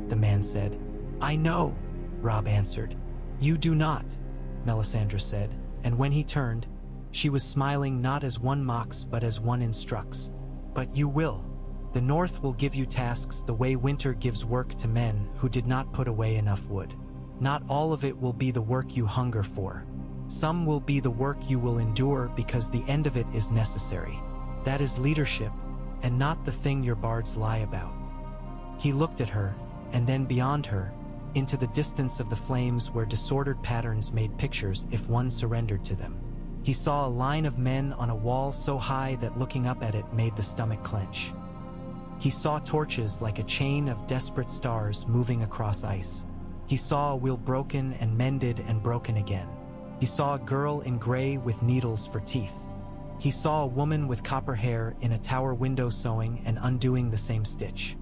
Speaker 1: the man said. "I know," Robb answered. "You do not," Melisandre said, and when he turned, she was smiling not as one mocks but as one instructs. "But you will. The North will give you tasks the way winter gives work to men who did not put away enough wood. Not all of it will be the work you hunger for. Some will be the work you will endure because the end of it is necessary. That is leadership, and not the thing your bards lie about." He looked at her, and then beyond her, into the distance of the flames where disordered patterns made pictures if one surrendered to them. He saw a line of men on a wall so high that looking up at it made the stomach clench. He saw torches like a chain of desperate stars moving across ice. He saw a wheel broken and mended and broken again. He saw a girl in gray with needles for teeth. He saw a woman with copper hair in a tower window sewing and undoing the same stitch.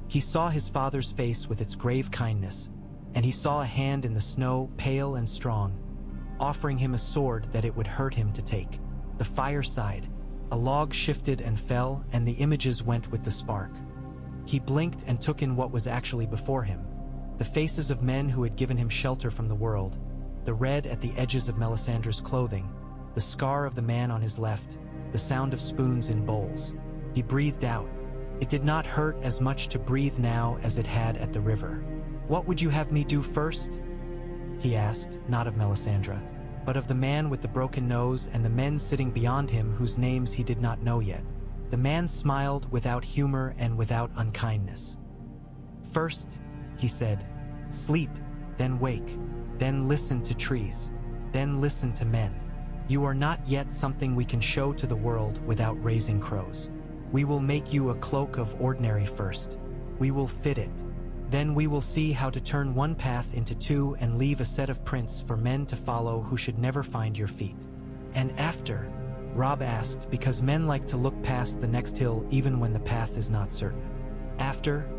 Speaker 1: He saw his father's face with its grave kindness, and he saw a hand in the snow, pale and strong, offering him a sword that it would hurt him to take. The fireside, a log shifted and fell, and the images went with the spark. He blinked and took in what was actually before him. The faces of men who had given him shelter from the world, the red at the edges of Melisandre's clothing, the scar of the man on his left, the sound of spoons in bowls. He breathed out. It did not hurt as much to breathe now as it had at the river. "What would you have me do first?" he asked, not of Melisandre, but of the man with the broken nose and the men sitting beyond him whose names he did not know yet. The man smiled without humor and without unkindness. "First," he said, "sleep, then wake, then listen to trees, then listen to men." You are not yet something we can show to the world without raising crows. We will make you a cloak of ordinary first. We will fit it. Then we will see how to turn one path into two and leave a set of prints for men to follow who should never find your feet. And after? Robb asked, because men like to look past the next hill even when the path is not certain. After?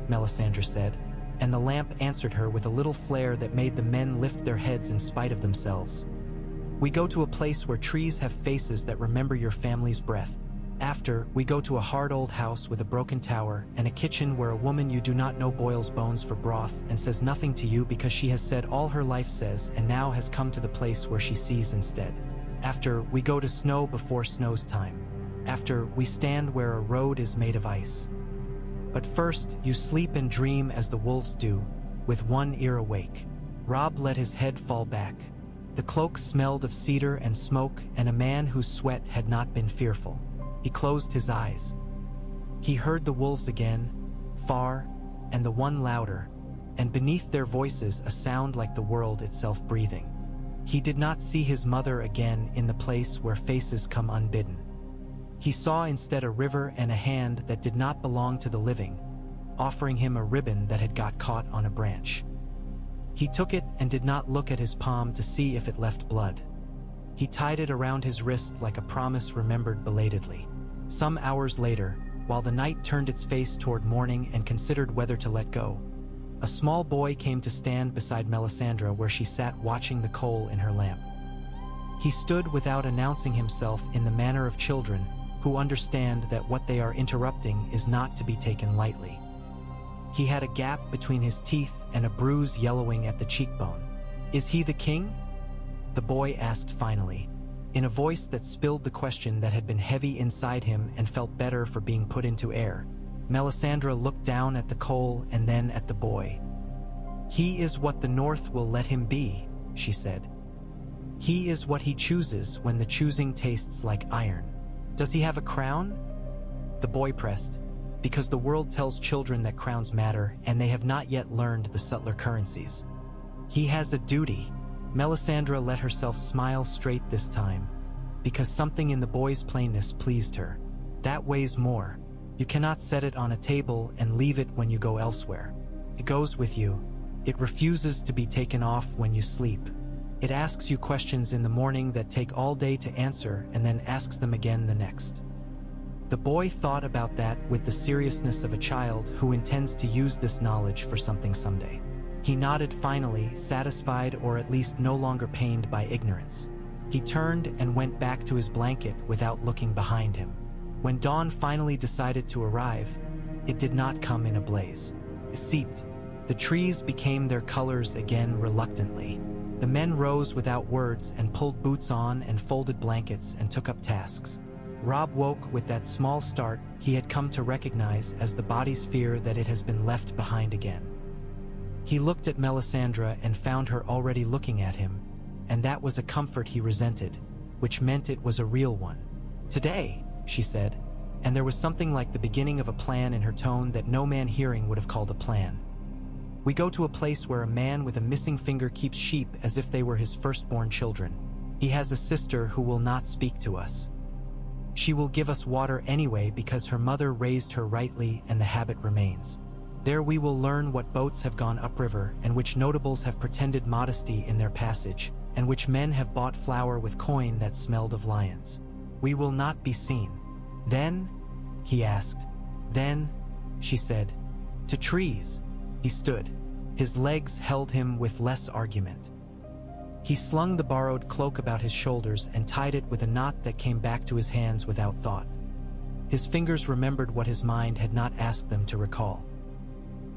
Speaker 1: Melisandre said, and the lamp answered her with a little flare that made the men lift their heads in spite of themselves. We go to a place where trees have faces that remember your family's breath. After, we go to a hard old house with a broken tower and a kitchen where a woman you do not know boils bones for broth and says nothing to you because she has said all her life says and now has come to the place where she sees instead. After, we go to snow before snow's time. After, we stand where a road is made of ice. But first, you sleep and dream as the wolves do, with one ear awake. Robb let his head fall back. The cloak smelled of cedar and smoke and a man whose sweat had not been fearful. He closed his eyes. He heard the wolves again, far, and the one louder, and beneath their voices a sound like the world itself breathing. He did not see his mother again in the place where faces come unbidden. He saw instead a river and a hand that did not belong to the living, offering him a ribbon that had got caught on a branch. He took it and did not look at his palm to see if it left blood. He tied it around his wrist like a promise remembered belatedly. Some hours later, while the night turned its face toward morning and considered whether to let go, a small boy came to stand beside Melisandre where she sat watching the coal in her lamp. He stood without announcing himself in the manner of children who understand that what they are interrupting is not to be taken lightly. He had a gap between his teeth and a bruise yellowing at the cheekbone. "Is he the king?" the boy asked finally, in a voice that spilled the question that had been heavy inside him and felt better for being put into air. Melisandre looked down at the coal and then at the boy. "He is what the North will let him be," she said. "He is what he chooses when the choosing tastes like iron. Does he have a crown?" The boy pressed, because the world tells children that crowns matter and they have not yet learned the subtler currencies. "He has a duty." Melisandre let herself smile straight this time, because something in the boy's plainness pleased her. "That weighs more. You cannot set it on a table and leave it when you go elsewhere. It goes with you. It refuses to be taken off when you sleep. It asks you questions in the morning that take all day to answer and then asks them again the next." The boy thought about that with the seriousness of a child who intends to use this knowledge for something someday. He nodded finally, satisfied or at least no longer pained by ignorance. He turned and went back to his blanket without looking behind him. When dawn finally decided to arrive, it did not come in a blaze. It seeped. The trees became their colors again reluctantly. The men rose without words and pulled boots on and folded blankets and took up tasks. Robb woke with that small start he had come to recognize as the body's fear that it has been left behind again. He looked at Melisandre and found her already looking at him, and that was a comfort he resented, which meant it was a real one. "Today," she said, and there was something like the beginning of a plan in her tone that no man hearing would have called a plan. "We go to a place where a man with a missing finger keeps sheep as if they were his firstborn children. He has a sister who will not speak to us. She will give us water anyway because her mother raised her rightly and the habit remains. There we will learn what boats have gone upriver and which notables have pretended modesty in their passage, and which men have bought flour with coin that smelled of lions. We will not be seen." "Then?" he asked. "Then," she said, "to trees." He stood. His legs held him with less argument. He slung the borrowed cloak about his shoulders and tied it with a knot that came back to his hands without thought. His fingers remembered what his mind had not asked them to recall.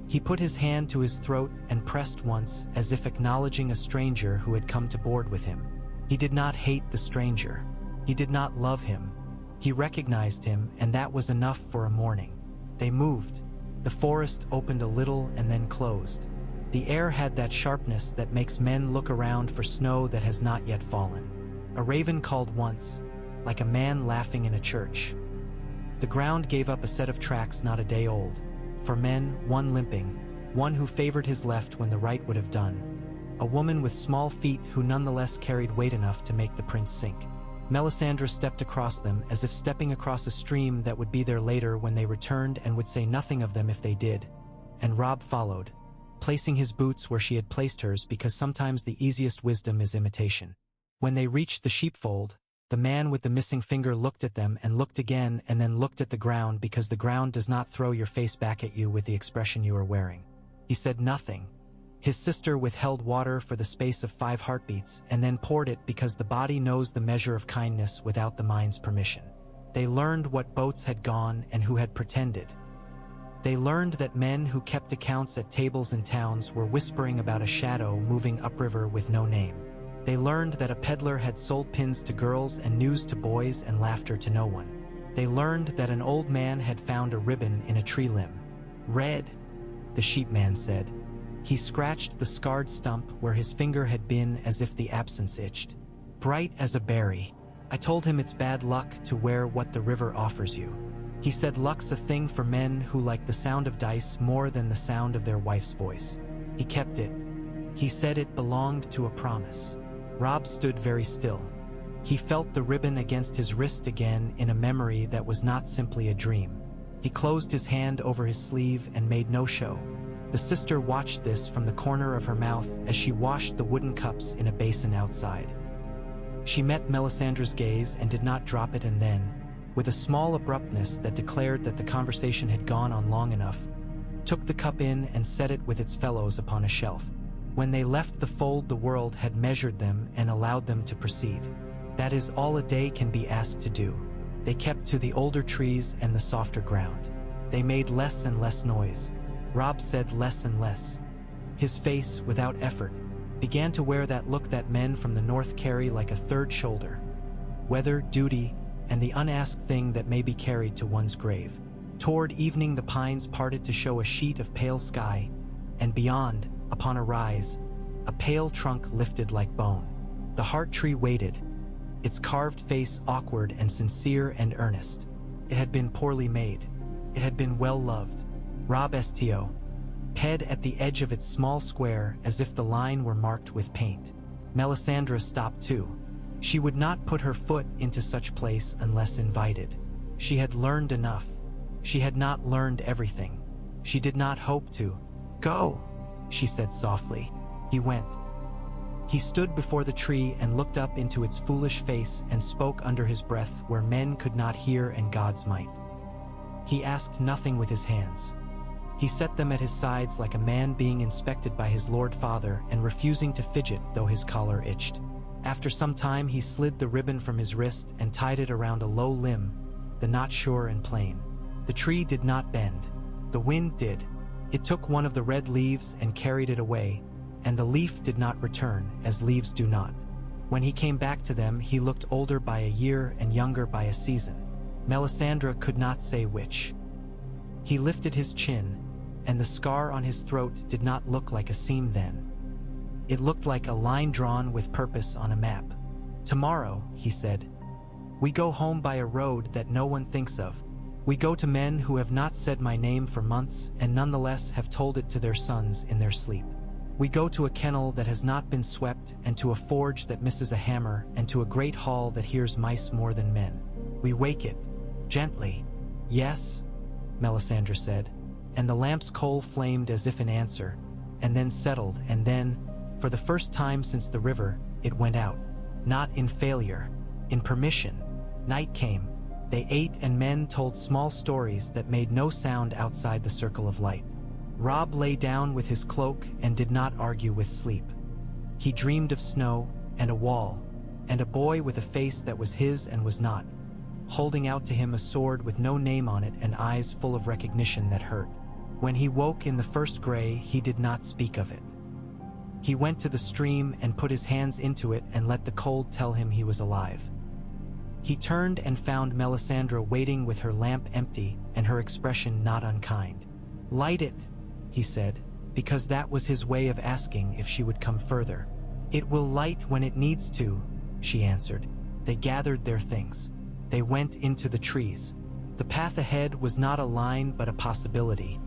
Speaker 1: He put his hand to his throat and pressed once, as if acknowledging a stranger who had come to board with him. He did not hate the stranger. He did not love him. He recognized him, and that was enough for a morning. They moved. The forest opened a little and then closed. The air had that sharpness that makes men look around for snow that has not yet fallen. A raven called once, like a man laughing in a church. The ground gave up a set of tracks not a day old. For men, one limping, one who favored his left when the right would have done. a woman with small feet who nonetheless carried weight enough to make the prince sink. Melisandre stepped across them as if stepping across a stream that would be there later when they returned and would say nothing of them if they did. And Robb followed, placing his boots where she had placed hers because sometimes the easiest wisdom is imitation. When they reached the sheepfold, the man with the missing finger looked at them and looked again and then looked at the ground because the ground does not throw your face back at you with the expression you are wearing. He said nothing. His sister withheld water for the space of 5 heartbeats and then poured it because the body knows the measure of kindness without the mind's permission. They learned what boats had gone and who had pretended. They learned that men who kept accounts at tables in towns were whispering about a shadow moving upriver with no name. They learned that a peddler had sold pins to girls and news to boys and laughter to no one. They learned that an old man had found a ribbon in a tree limb. "Red," the sheepman said. He scratched the scarred stump where his finger had been as if the absence itched. "Bright as a berry. I told him it's bad luck to wear what the river offers you. He said luck's a thing for men who like the sound of dice more than the sound of their wife's voice. He kept it. He said it belonged to a promise." Robb stood very still. He felt the ribbon against his wrist again in a memory that was not simply a dream. He closed his hand over his sleeve and made no show. The sister watched this from the corner of her mouth as she washed the wooden cups in a basin outside. She met Melisandre's gaze and did not drop it, and then, with a small abruptness that declared that the conversation had gone on long enough, took the cup in and set it with its fellows upon a shelf. When they left the fold, the world had measured them and allowed them to proceed. That is all a day can be asked to do. They kept to the older trees and the softer ground. They made less and less noise. Robb said less and less. His face, without effort, began to wear that look that men from the north carry like a third shoulder. Weather, duty, and the unasked thing that may be carried to one's grave. Toward evening the pines parted to show a sheet of pale sky, and beyond, upon a rise, a pale trunk lifted like bone. The heart tree waited, its carved face awkward and sincere and earnest. It had been poorly made. It had been well loved. Robb sto. Ped at the edge of its small square as if the line were marked with paint. Melisandre stopped too. She would not put her foot into such place unless invited. She had learned enough. She had not learned everything. She did not hope to. "Go," she said softly. He went. He stood before the tree and looked up into its foolish face and spoke under his breath where men could not hear and gods might. He asked nothing with his hands. He set them at his sides like a man being inspected by his Lord Father and refusing to fidget though his collar itched. After some time he slid the ribbon from his wrist and tied it around a low limb, the knot sure and plain. The tree did not bend. The wind did. It took one of the red leaves and carried it away, and the leaf did not return, as leaves do not. When he came back to them, he looked older by a year and younger by a season. Melisandre could not say which. He lifted his chin, and the scar on his throat did not look like a seam then. It looked like a line drawn with purpose on a map. "Tomorrow," he said, "we go home by a road that no one thinks of. We go to men who have not said my name for months and nonetheless have told it to their sons in their sleep. We go to a kennel that has not been swept and to a forge that misses a hammer and to a great hall that hears mice more than men. We wake it, gently." "Yes," Melisandre said, and the lamp's coal flamed as if in answer, and then settled, and then, for the first time since the river, it went out. Not in failure, in permission. Night came. They ate and men told small stories that made no sound outside the circle of light. Robb lay down with his cloak and did not argue with sleep. He dreamed of snow and a wall and a boy with a face that was his and was not, holding out to him a sword with no name on it and eyes full of recognition that hurt. When he woke in the first gray, he did not speak of it. He went to the stream and put his hands into it and let the cold tell him he was alive. He turned and found Melisandre waiting with her lamp empty and her expression not unkind. "Light it," he said, because that was his way of asking if she would come further. "It will light when it needs to," she answered. They gathered their things. They went into the trees. The path ahead was not a line but a possibility,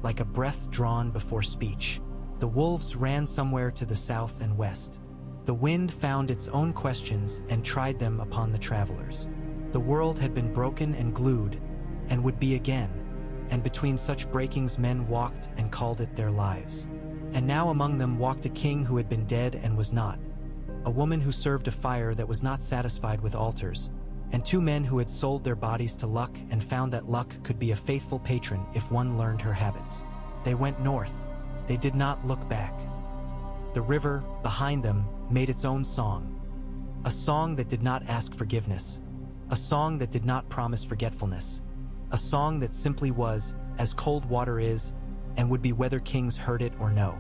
Speaker 1: like a breath drawn before speech. The wolves ran somewhere to the south and west. The wind found its own questions and tried them upon the travelers. The world had been broken and glued, and would be again, and between such breakings men walked and called it their lives. And now among them walked a king who had been dead and was not, a woman who served a fire that was not satisfied with altars, and two men who had sold their bodies to luck and found that luck could be a faithful patron if one learned her habits. They went north. They did not look back. The river, behind them, made its own song. A song that did not ask forgiveness. A song that did not promise forgetfulness. A song that simply was, as cold water is, and would be whether kings heard it or no.